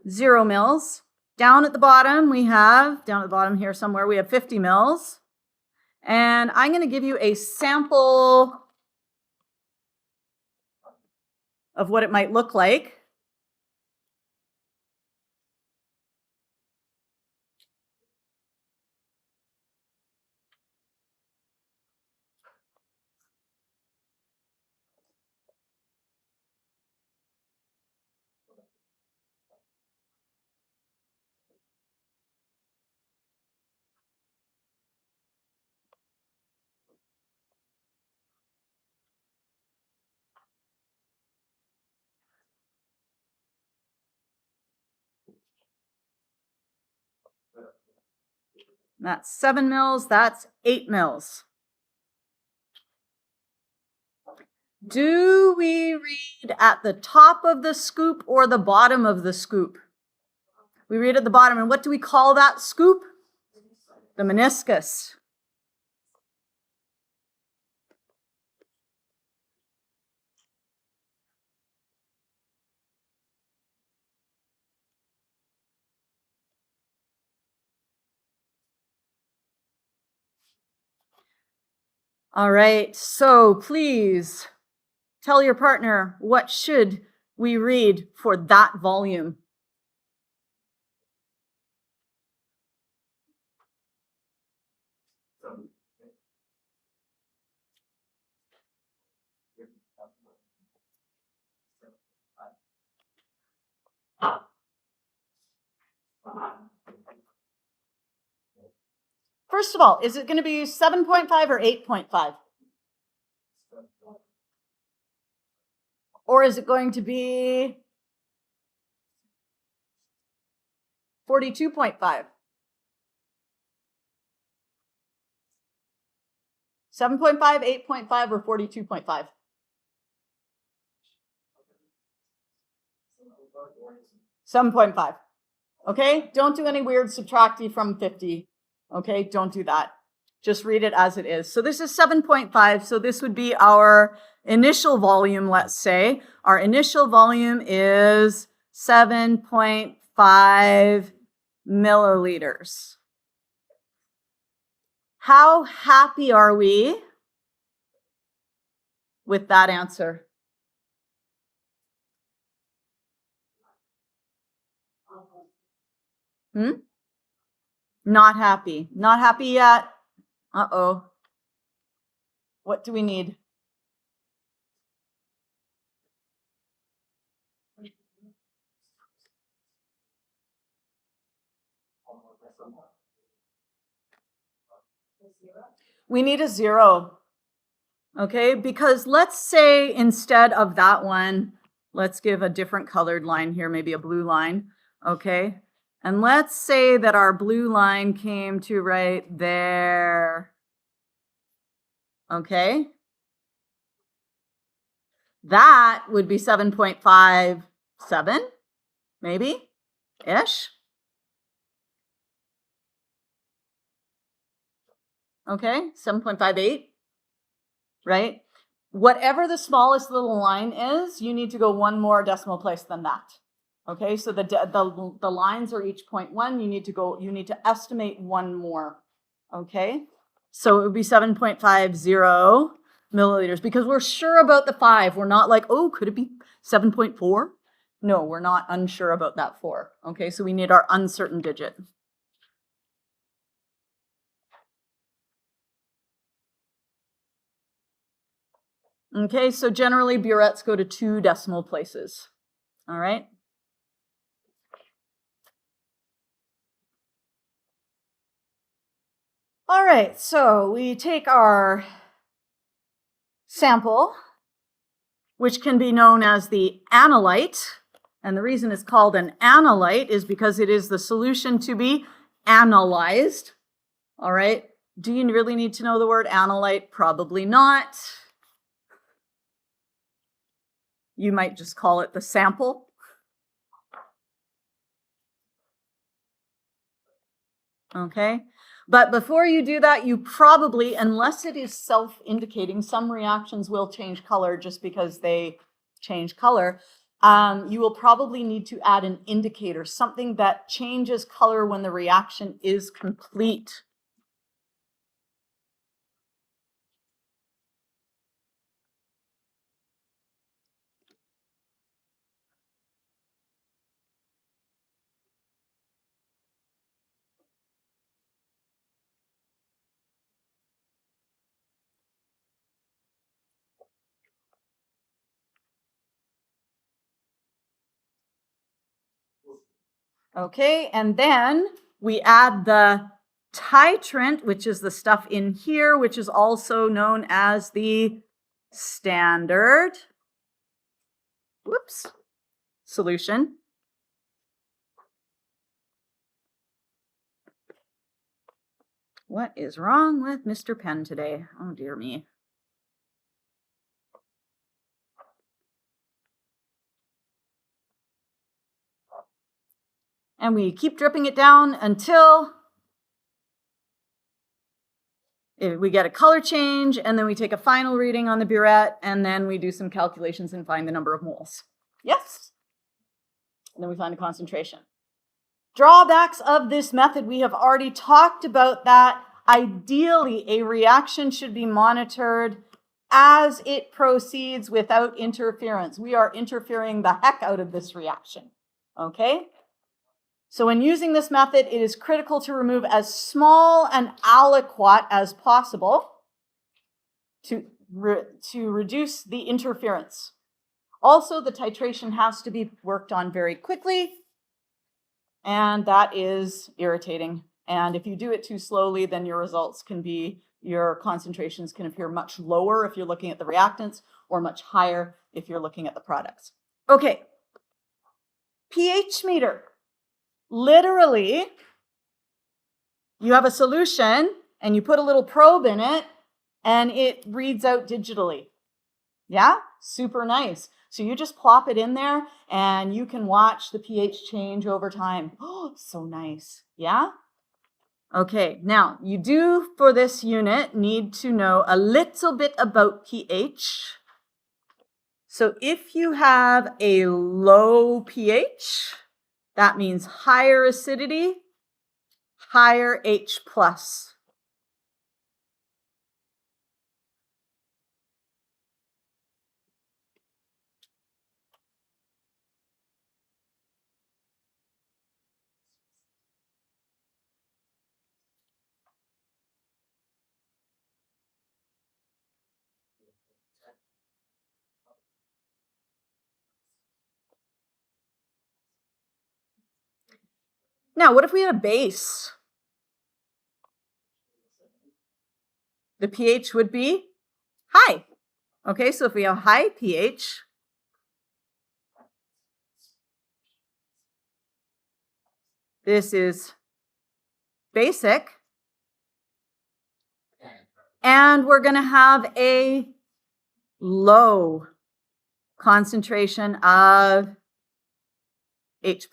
0 mils. Down at the bottom here somewhere, we have 50 mils. And I'm going to give you a sample of what it might look like. That's 7 mils, that's 8 mils. Do we read at the top of the scoop or the bottom of the scoop? We read at the bottom, and what do we call that scoop? The meniscus. All right, so please tell your partner, what should we read for that volume? First of all, is it going to be 7.5 or 8.5? Or is it going to be 42.5? 7.5, 8.5, or 42.5? 7.5. Okay, don't do any weird subtracting from 50. Okay, don't do that. Just read it as it is. So this is 7.5. So this would be our initial volume, let's say. Our initial volume is 7.5 milliliters. How happy are we with that answer? Not happy. Not happy yet. Uh-oh. What do we need? We need a 0. Okay, because let's say instead of that one, let's give a different colored line here, maybe a blue line. Okay, and let's say that our blue line came to right there. Okay, that would be 7.57, maybe, ish. Okay, 7.58, right? Whatever the smallest little line is, you need to go one more decimal place than that. Okay, so the lines are each 0.1. You need to estimate one more. Okay, so it would be 7.50 milliliters because we're sure about the 5. We're not like, oh, could it be 7.4? No, we're not unsure about that 4. Okay, so we need our uncertain digit. Okay, so generally burettes go to 2 decimal places. All right. All right, so we take our sample, which can be known as the analyte. And the reason it's called an analyte is because it is the solution to be analyzed. All right. Do you really need to know the word analyte? Probably not. You might just call it the sample. Okay. But before you do that, you probably, unless it is self-indicating, some reactions will change color just because they change color. You will probably need to add an indicator, something that changes color when the reaction is complete. Okay, and then we add the titrant, which is the stuff in here, which is also known as the standard solution. What is wrong with Mr. Penn today? Oh, dear me. And we keep dripping it down until we get a color change, and then we take a final reading on the burette, and then we do some calculations and find the number of moles. Yes? And then we find the concentration. Drawbacks of this method, we have already talked about that. Ideally, a reaction should be monitored as it proceeds without interference. We are interfering the heck out of this reaction, okay? So when using this method, it is critical to remove as small an aliquot as possible to reduce the interference. Also, the titration has to be worked on very quickly, and that is irritating. And if you do it too slowly, then your results can be, your concentrations can appear much lower if you're looking at the reactants, or much higher if you're looking at the products. Okay, pH meter. Literally, you have a solution and you put a little probe in it and it reads out digitally. Yeah, super nice. So you just plop it in there and you can watch the pH change over time. Oh, So nice. Yeah? Okay, now you do for this unit need to know a little bit about pH. So if you have a low pH, that means higher acidity, higher H+. Now, what if we had a base? The pH would be high. Okay, so if we have high pH, this is basic. And we're going to have a low concentration of H+.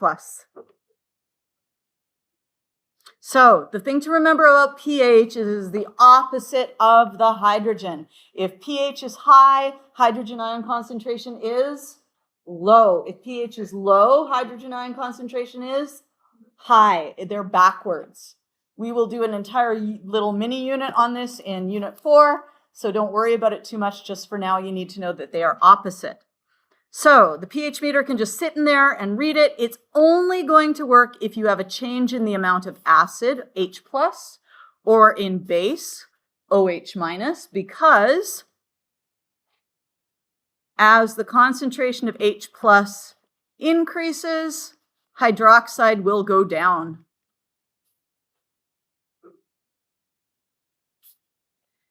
So the thing to remember about pH is the opposite of the hydrogen. If pH is high, hydrogen ion concentration is low. If pH is low, hydrogen ion concentration is high. They're backwards. We will do an entire little mini unit on this in Unit 4, so don't worry about it too much. Just for now, you need to know that they are opposite. So the pH meter can just sit in there and read it. It's only going to work if you have a change in the amount of acid, H+, or in base, OH-, because as the concentration of H+ increases, hydroxide will go down.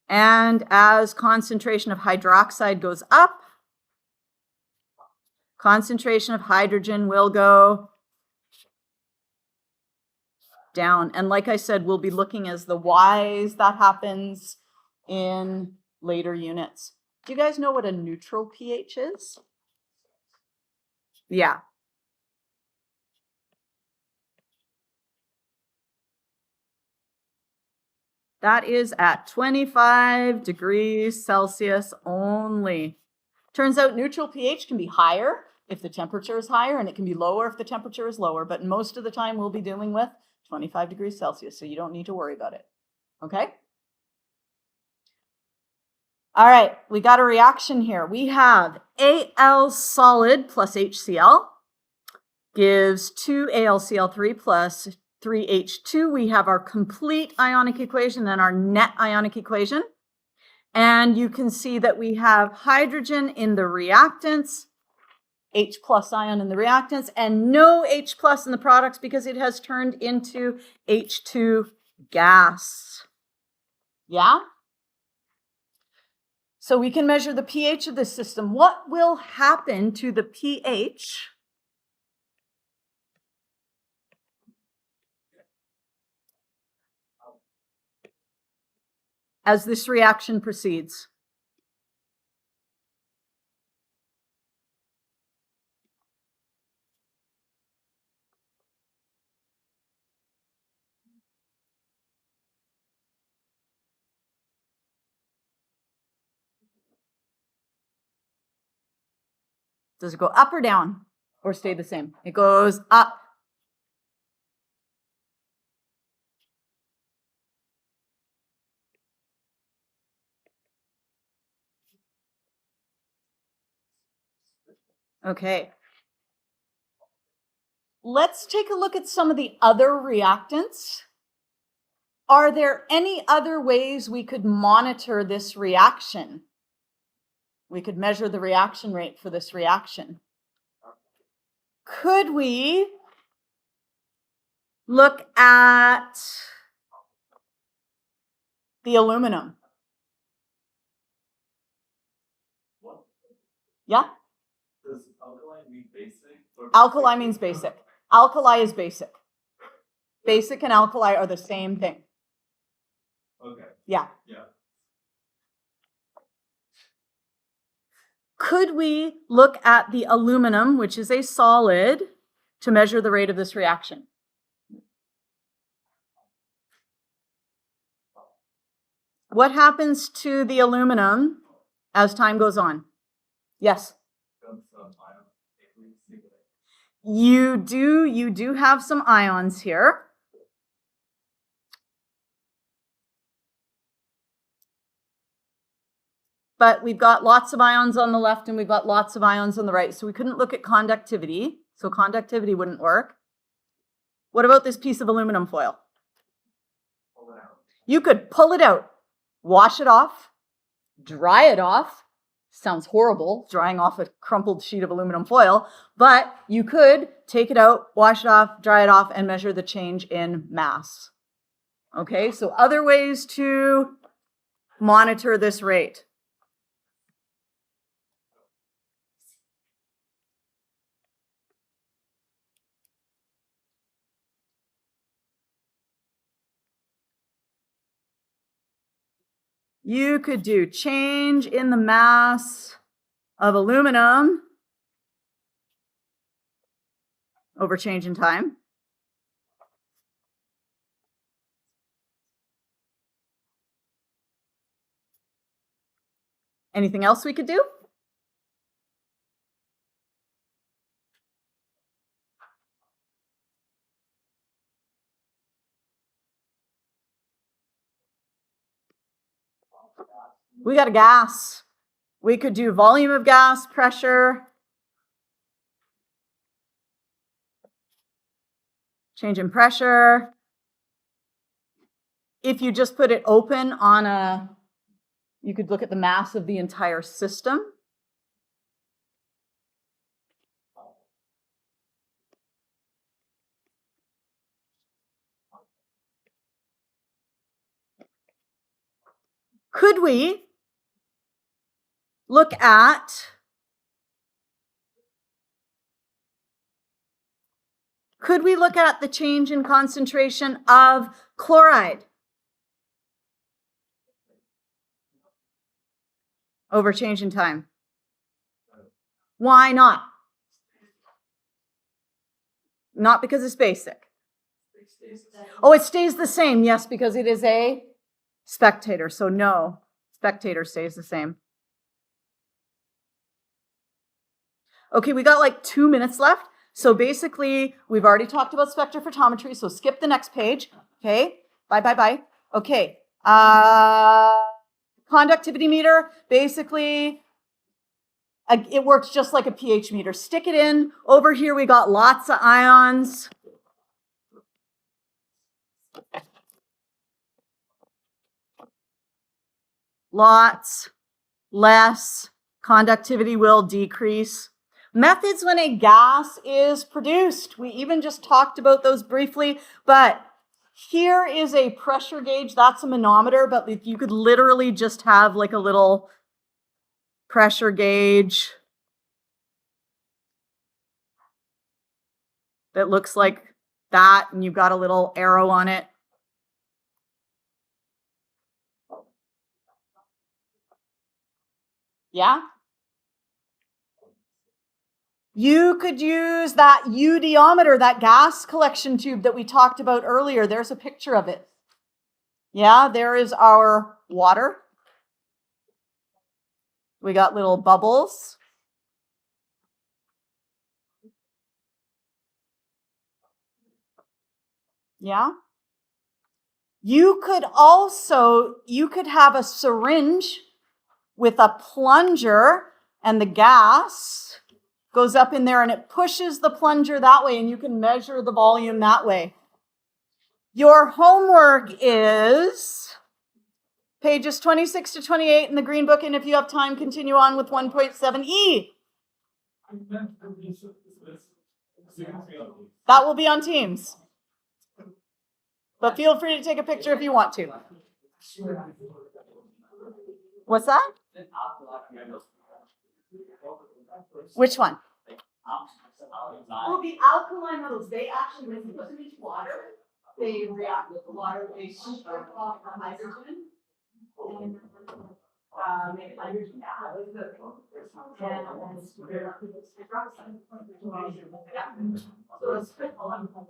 And as concentration of hydroxide goes up, concentration of hydrogen will go down. And like I said, we'll be looking as the whys that happens in later units. Do you guys know what a neutral pH is? Yeah. That is at 25 degrees Celsius only. Turns out neutral pH can be higher if the temperature is higher, and it can be lower if the temperature is lower, but most of the time we'll be dealing with 25 degrees Celsius, so you don't need to worry about it. Okay? All right, we got a reaction here. We have Al solid plus HCl gives 2AlCl3 plus 3H2. We have our complete ionic equation and our net ionic equation. And you can see that we have hydrogen in the reactants, H+ ion in the reactants, and no H+ in the products because it has turned into H2 gas. Yeah? So we can measure the pH of this system. What will happen to the pH as this reaction proceeds? Does it go up or down or stay the same? It goes up. Okay. Let's take a look at some of the other reactants. Are there any other ways we could monitor this reaction? We could measure the reaction rate for this reaction. Could we look at the aluminum? Yeah? Does alkali mean basic? Alkali means basic. Alkali is basic. Basic and alkali are the same thing. Okay. Yeah. Yeah. Could we look at the aluminum, which is a solid, to measure the rate of this reaction? What happens to the aluminum as time goes on? Yes. You do have some ions here. But we've got lots of ions on the left and we've got lots of ions on the right. So we couldn't look at conductivity. So conductivity wouldn't work. What about this piece of aluminum foil? You could pull it out, wash it off, dry it off. Sounds horrible, drying off a crumpled sheet of aluminum foil, but you could take it out, wash it off, dry it off, and measure the change in mass. Okay, so other ways to monitor this rate. You could do change in the mass of aluminum over change in time. Anything else we could do? We got a gas. We could do volume of gas, pressure, change in pressure. If you just put it open on you could look at the mass of the entire system. Could we look at the change in concentration of chloride over change in time? Why not? Not because it's basic. Oh, it stays the same. Yes, because it is a spectator. So no, spectator stays the same. Okay, we got like 2 minutes left. So basically, we've already talked about spectrophotometry. So skip the next page. Okay, bye. Okay, conductivity meter, basically, it works just like a pH meter. Stick it in. Over here, we got lots of ions. Lots, less, conductivity will decrease. Methods when a gas is produced. We even just talked about those briefly, but here is a pressure gauge. That's a manometer, but you could literally just have like a little pressure gauge that looks like that, and you've got a little arrow on it. Yeah? You could use that eudiometer, that gas collection tube that we talked about earlier. There's a picture of it. Yeah, there is our water. We got little bubbles. Yeah. You could have a syringe with a plunger, and the gas goes up in there and it pushes the plunger that way, and you can measure the volume that way. Your homework is pages 26 to 28 in the green book, and if you have time, continue on with 1.7e. That will be on Teams. But feel free to take a picture if you want to. What's that? Which one? Oh, the alkaline metals. They actually, when you put them into water, they react with the water. They strip off the hydrogen and make hydrogen gas. And so it's hello.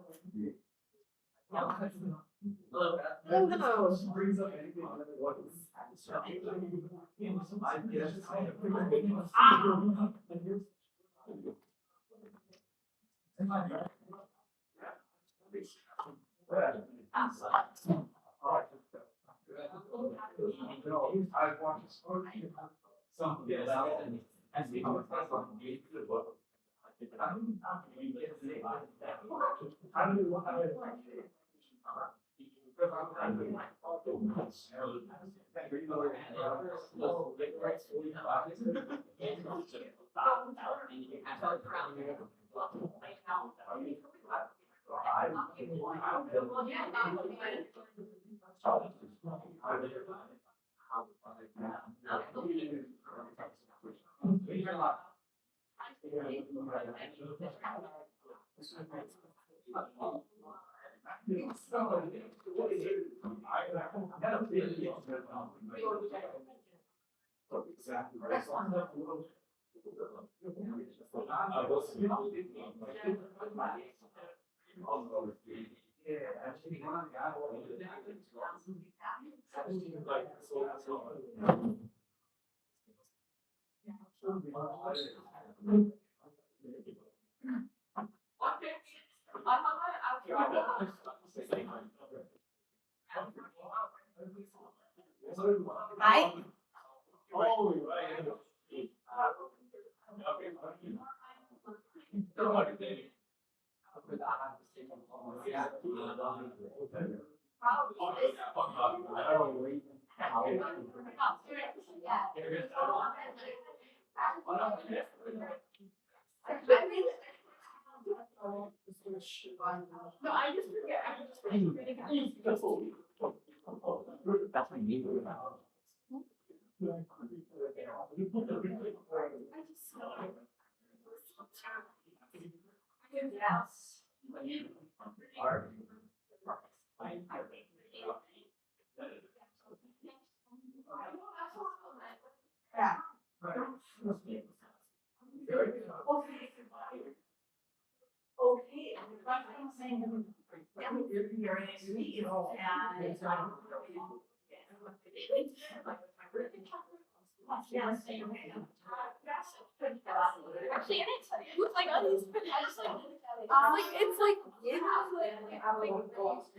Hi.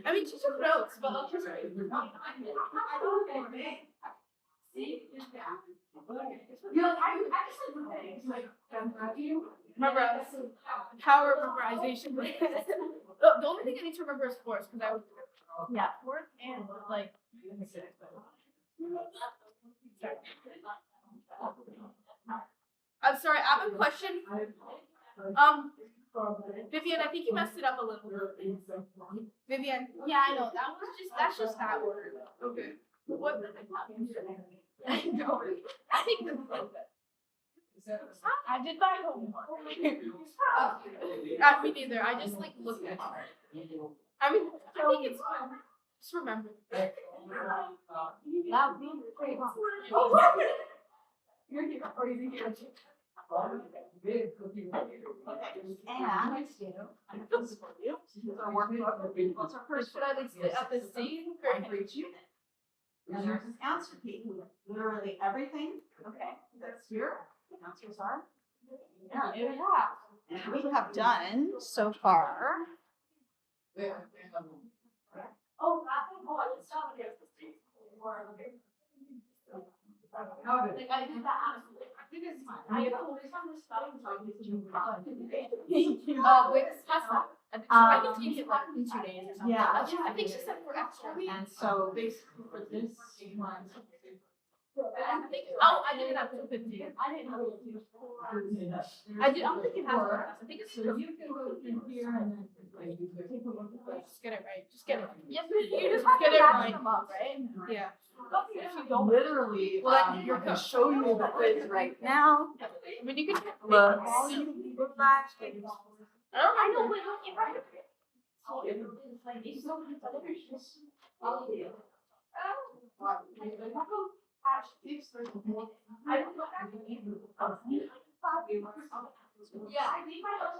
I mean, she took notes, but like, remember power memorization. The only thing I need to remember is force, because I force and like. I'm sorry, I have a question. Vivian, I think you messed it up a little. Vivian, yeah, I know that's just that word. Okay. What? I know. I think this is so good. I did my homework. Me neither. I just like looked at it. I mean, I think it's fun. Just remember. You're here, or is he here? And our workbook. What's our first? Should I like sit at the same for each unit? And there's an answer key. Literally everything. Okay. That's here. The answers are. And we have done so far. Like I did that. I think it's fine. I know. Wait, that's not. I can take it like in 2 days or something. Yeah. I think she said for extra. And so basically for this one. I did it up to 15. I didn't know. I'm thinking half. I think it's. So you can go in here and then just get it right. Just get it. Yes, you just get it right. Right? Yeah. Literally, you're I can show you the quiz right now. I mean, you can Look. I know, but you right.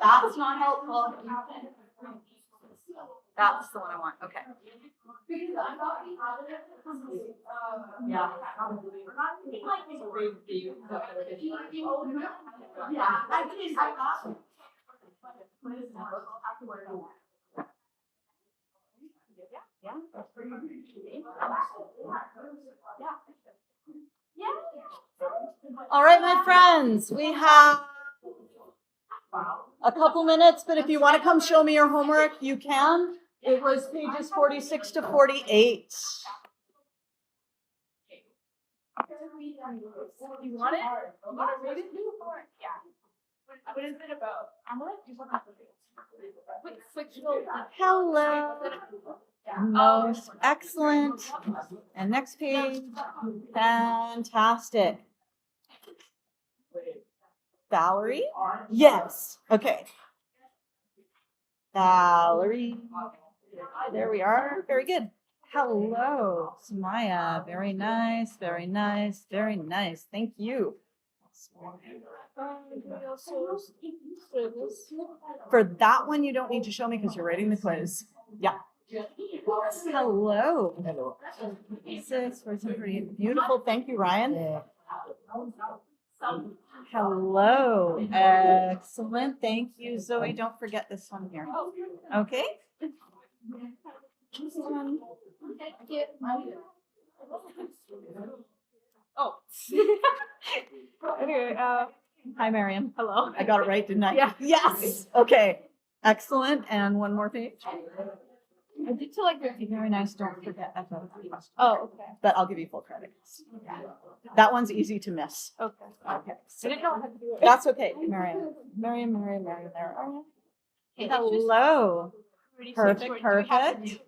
That's not helpful. That's the one I want. Okay. Yeah. All right, my friends, we have a couple minutes, but if you want to come show me your homework, you can. It was pages 46 to 48. You want it? You want to read it? Yeah. What is it about? I'm gonna do something. Hello. Most excellent. And next page. Fantastic. Valerie? Yes. Okay. Valerie. There we are. Very good. Hello, Samaya. Very nice, very nice, very nice. Thank you. For that one, you don't need to show me because you're writing the quiz. Yeah. Hello. Hello. 6, 4, 7, 8. Beautiful. Thank you, Ryan. Hello. Excellent. Thank you, Zoe. Don't forget this one here. Okay. This one. Oh. Anyway, Hi, Mariam. hello. I got it right, didn't I? Yeah. Yes. Okay. Excellent. And one more page. I did till like 50. Very nice. Don't forget about that. Oh, okay. But I'll give you full credit. That one's easy to miss. Okay. Okay. I So didn't know how to do it. that's okay. Mariam. There. Hello. Perfect, perfect.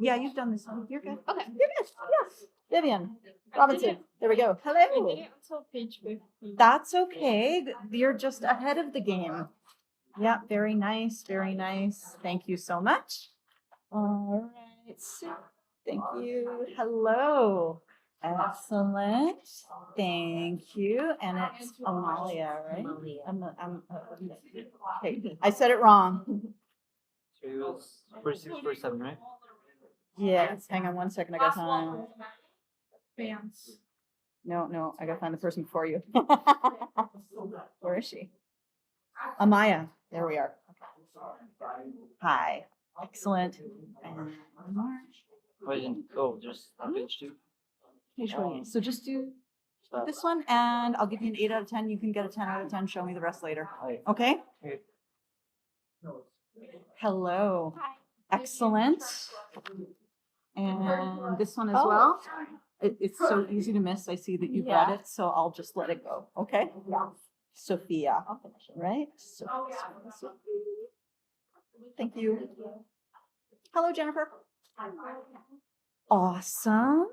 Yeah, you've done this one. You're good. Okay. You're good. Yes. Vivian I Robinson. did it. There we go. I did Hello. it until page 50. That's okay. You're just ahead of the game. Yeah, very nice. Very nice. Thank you so much. All right. Thank you. Hello. Excellent. Thank you. And it's Amalia, right? Okay. I said it wrong. So it was 46, 47, right? Yes. Hang on one second. I gotta find. Bands. No. I gotta find the person before you. Where is she? Amaya. There we are. Hi. Excellent. And one more. I didn't. Oh, just on page 2. Page 28. So just do this one and I'll give you an 8 out of 10. You can get a 10 out of 10. Show me the rest later. Hi. Okay? Okay. Hello. Hi. Excellent. And this one as well. It's so easy to miss. I see that you've read Yeah. it, so I'll just let it go. Okay? Sophia. Right? Sophia. Thank you. Hello, Jennifer. Awesome.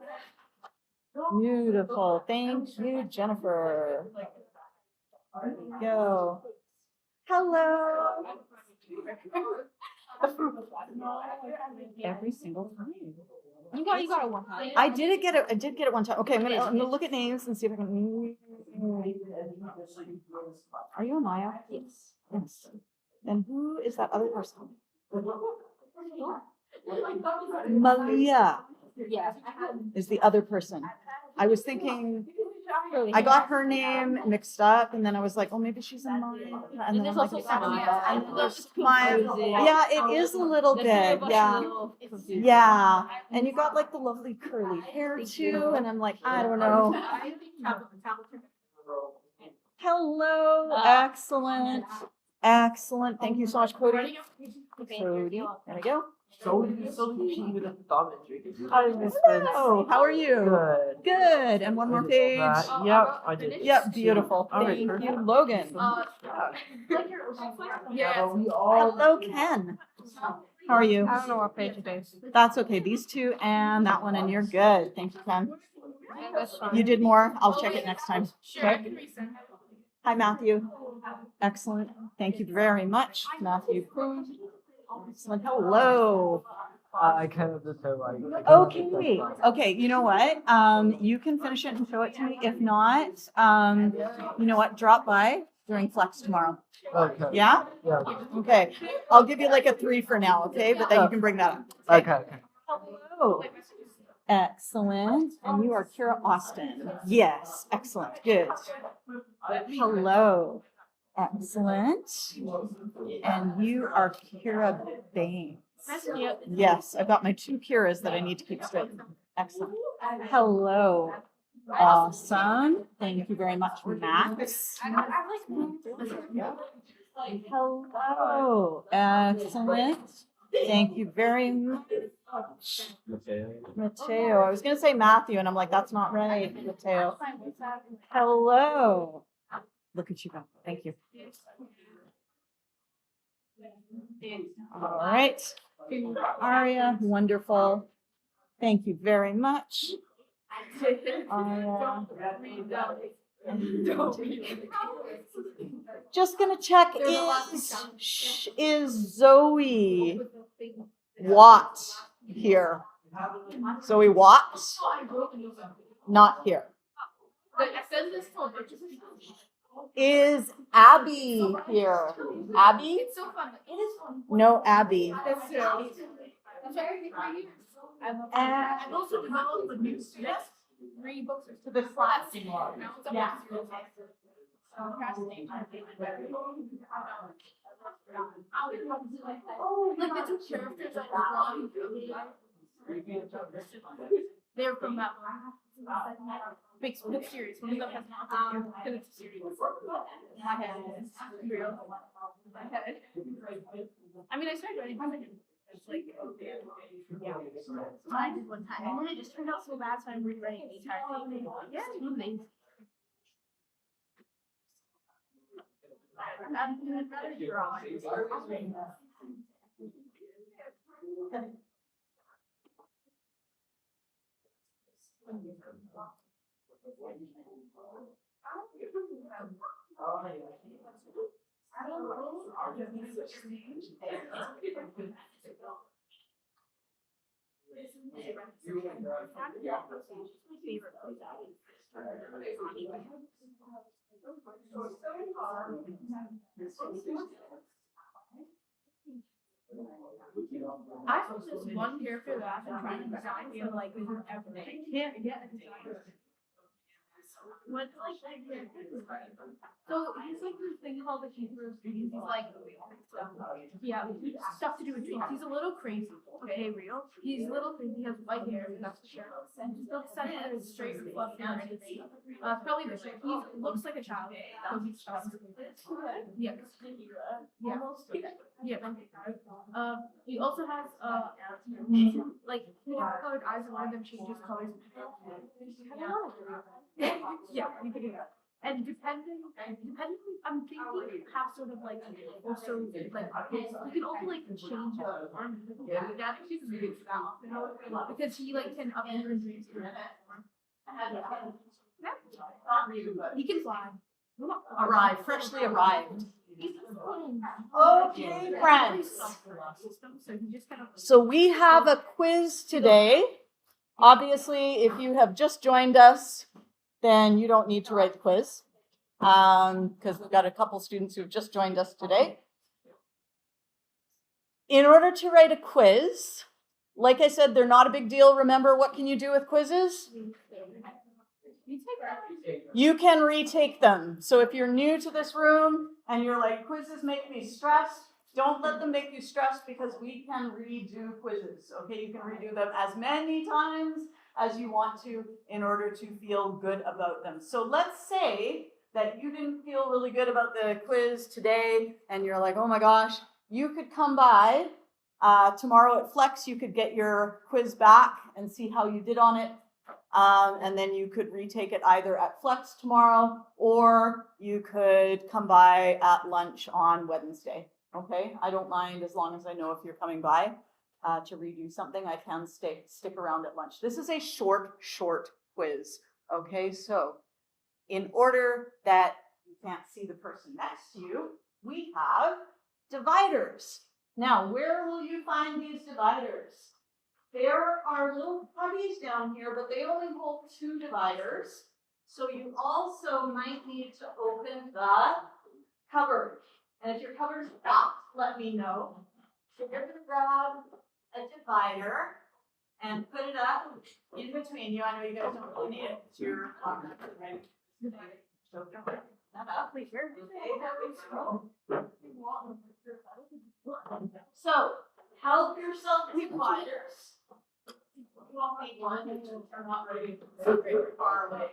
Beautiful. Thank you, Jennifer. There we go. Hello. Every single time. You got it one time. I did get it one time. Okay, I'm gonna look at names and see if I can. Are you Amaya? Yes. Yes. And who is that other person? Malia Yeah. is the other person. I was thinking I got her name mixed up, and then I was like, oh, maybe she's in mine. And then there's I'm like, also it's not Maya. Maya. And then there's Maya. confusing. Yeah, it is a little bit. Yeah. Yeah. And you got like the lovely curly hair too, and I'm like, I don't know. Hello. Excellent. Excellent. Thank you so much, Cody. Cody. There we go. So easy with a thumb injury. Hello. How are you? Good. Good. And one more page. Yep, I did. Yep, beautiful. All right, Thank perfect. you, Logan. Yeah. Hello, Ken. How are you? I don't know what page it is. That's okay. These two and that one, and you're good. Thank you, Ken. That's fine. You did more. I'll check it next time. Sure. I can resend. Hi, Matthew. Excellent. Thank you very much, Matthew. Excellent. Hello. I kind of just have like. Okay. Okay. You know what? You can finish it and show it to me. If not, you know what? Drop by during flex tomorrow. Okay. Yeah? Yeah. Okay. I'll give you like a 3 for now, okay? But then you can bring that up. Okay. Hello. Excellent. And you are Kira Austin. Yes. Excellent. Good. Hello. Excellent. And you are Kira Baines. Yes, I've got my 2 Kiras that I need to keep straight. Excellent. Hello. Awesome. Thank you very much, Max. Hello. Excellent. Thank you very much. Mateo. I was going to say Matthew, and I'm like, that's not right. Mateo. Hello. Look at you go. Thank you. All right. Aria, wonderful. Thank you very much. Aria. Just gonna check is Zoe Watt here? Zoe Watt? Not here. Is Abby here? Abby? It's so fun. It is fun. No, Abby. That's true. I've also developed the new students 3 books to the class. Yeah. Oh, like the 2 characters that were drawn. They're from that big series. One of them has not because it's a series. Real. I mean, I started writing it's like, yeah. I did one time, and then it just turned out so bad, so I'm rewriting the entire thing. Yeah, it's amazing. I'd rather draw. I have this one character that I've been trying to design for like forever. I can't get a designer. What's like so he's like this thing called the keeper of dreams. He's like yeah, stuff to do with dreams. He's a little crazy. Okay, real. He's a little crazy. He has white hair. That's for sure. And he's not set in a straight fluff hair or anything. Probably this. He looks like a child. So he's yeah. Yeah. Yeah. He also has like he has colored eyes, and one of them changes colors. Yeah, you can do that. And depending, I'm thinking have sort of like also like you can also like change his form. Yeah, she's really good for that often because he like can up your dreams. He can fly. Arrived, freshly arrived. Okay, friends. So we have a quiz today. Obviously, if you have just joined us, then you don't need to write the quiz because we've got a couple students who've just joined us today. In order to write a quiz, like I said, they're not a big deal. Remember, what can you do with quizzes? You can retake them. So if you're new to this room and you're like, quizzes make me stressed, don't let them make you stressed because we can redo quizzes. Okay, you can redo them as many times as you want to in order to feel good about them. So let's say that you didn't feel really good about the quiz today and you're like, oh my gosh, you could come by tomorrow at Flex. You could get your quiz back and see how you did on it. And then you could retake it either at Flex tomorrow or you could come by at lunch on Wednesday. Okay, I don't mind as long as I know if you're coming by to redo something. I can stick around at lunch. This is a short quiz. Okay, so in order that you can't see the person next to you, we have dividers. Now, where will you find these dividers? There are little putties down here, but they only hold 2 dividers. So you also might need to open the covered. And if your cover's not, let me know. So you're gonna grab a divider and put it up in between you. I know you guys don't really need it. It's your right. So open that up. Okay, that we scroll. So help yourself with dividers. You won't need one until you're not ready to go very far away.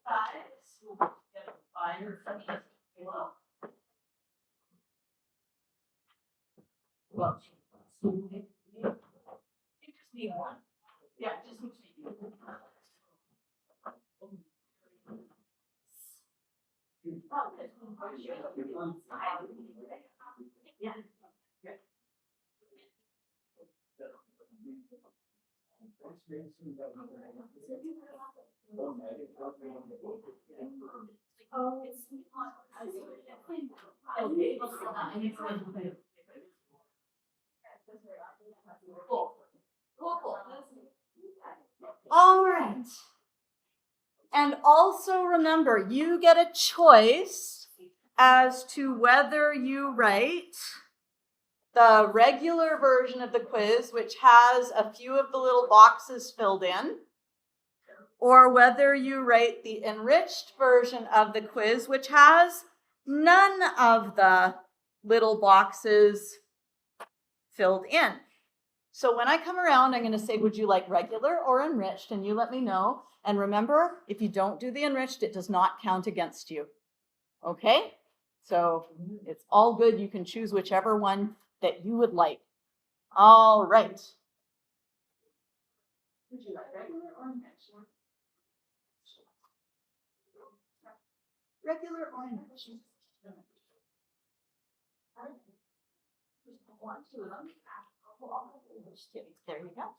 Guys, get a divider from each below. Well, you just need one. Yeah, just need one. Yeah. Oh, it's cool. All right. And also remember, you get a choice as to whether you write the regular version of the quiz, which has a few of the little boxes filled in, or whether you write the enriched version of the quiz, which has none of the little boxes filled in. So when I come around, I'm going to say, would you like regular or enriched? And you let me know. And remember, if you don't do the enriched, it does not count against you. Okay? So it's all good. You can choose whichever one that you would like. All right. Would you like regular or enriched? Regular or enriched? One, two of them. There you go.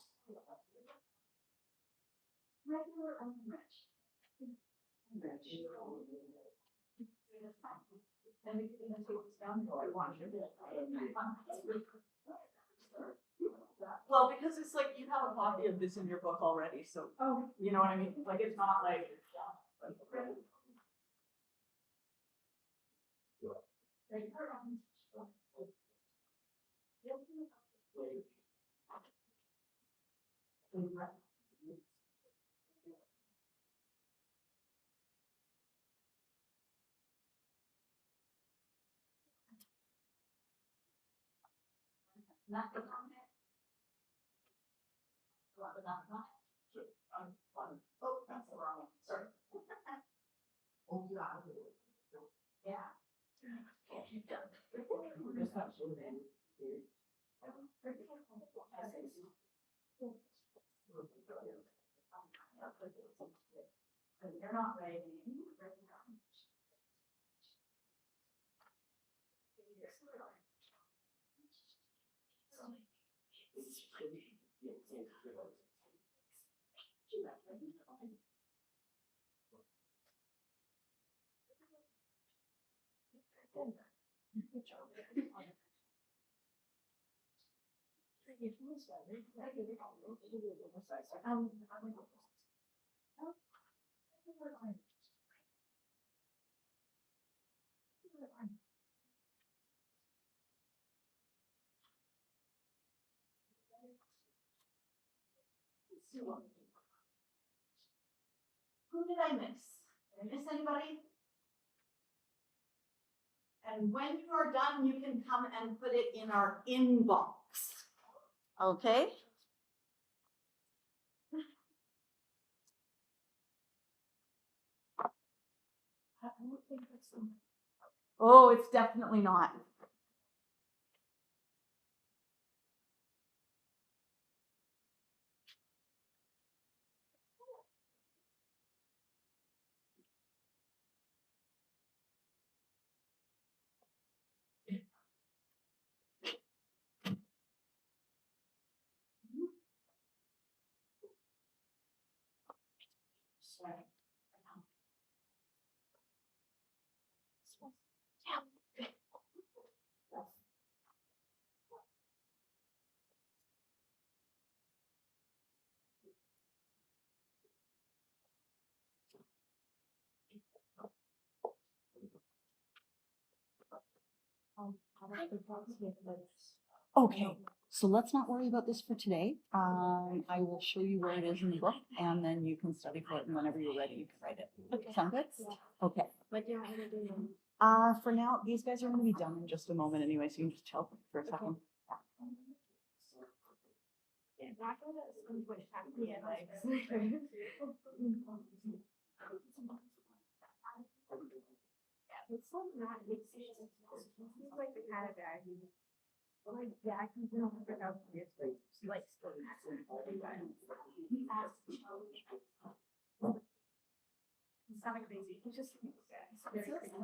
Regular or enriched? Enriched. And we can take this down if you want. Well, because it's like you have a copy of this in your book already, so you know what I mean? Like it's not like oh, that's the wrong one. Sorry. Yeah. You're not ready. Who did I miss? Did I miss anybody? And when you are done, you can come and put it in our inbox. Okay? Oh, it's definitely not. Okay, so let's not worry about this for today. I will show you where it is in the book, and then you can study for it, and whenever you're ready, you can write it. Okay. Sound good? Okay. What do you want me to do? For now, these guys are gonna be done in just a moment anyway, so you can just chill for a second. Yeah, back on the school which have yeah, like it's like not it's he's like the kind of guy who's like yeah, I can feel like out his face. He likes to he asks he's not crazy. He's just yeah, he's very crazy.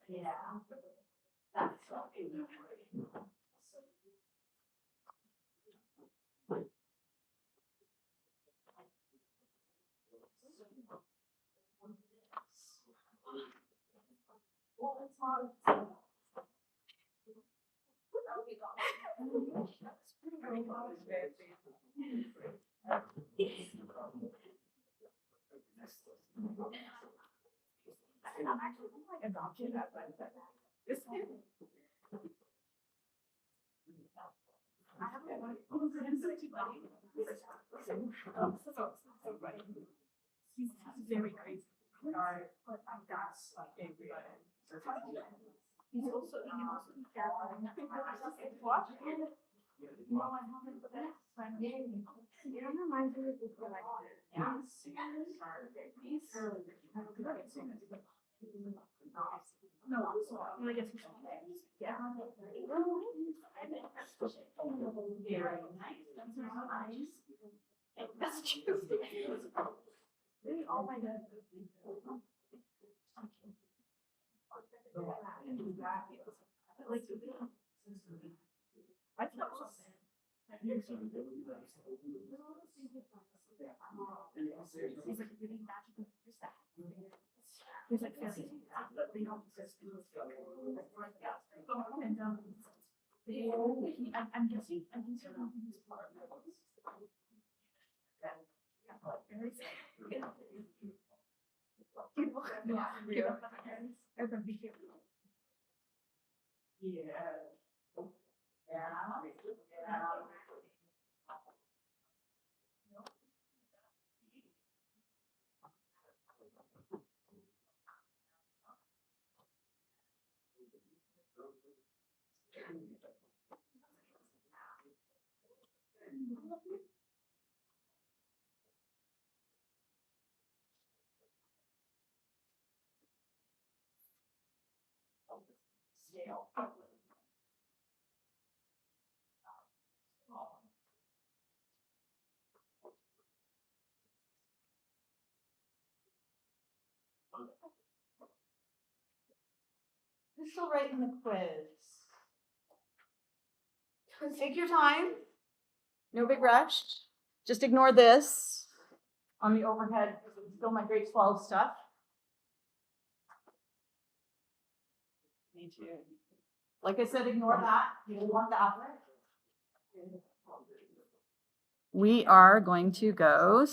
Yeah. That's I'm actually like adopted that, but this I have a lot of so funny. He's very crazy. But I've got he's also he can also be careful. Watch. No, I haven't put that. It reminds me of the like no, when I get to yeah. Very nice. That's true. Oh my god. Like, I thought he's like really magical stuff. He's like fancy, but they don't exist. And I'm guessing, and he's part of Who's still writing the quiz? Take your time. No big rush. Just ignore this on the overhead because it's still my grade 12 stuff. Me too. Like I said, ignore that. You don't want that. We are going to go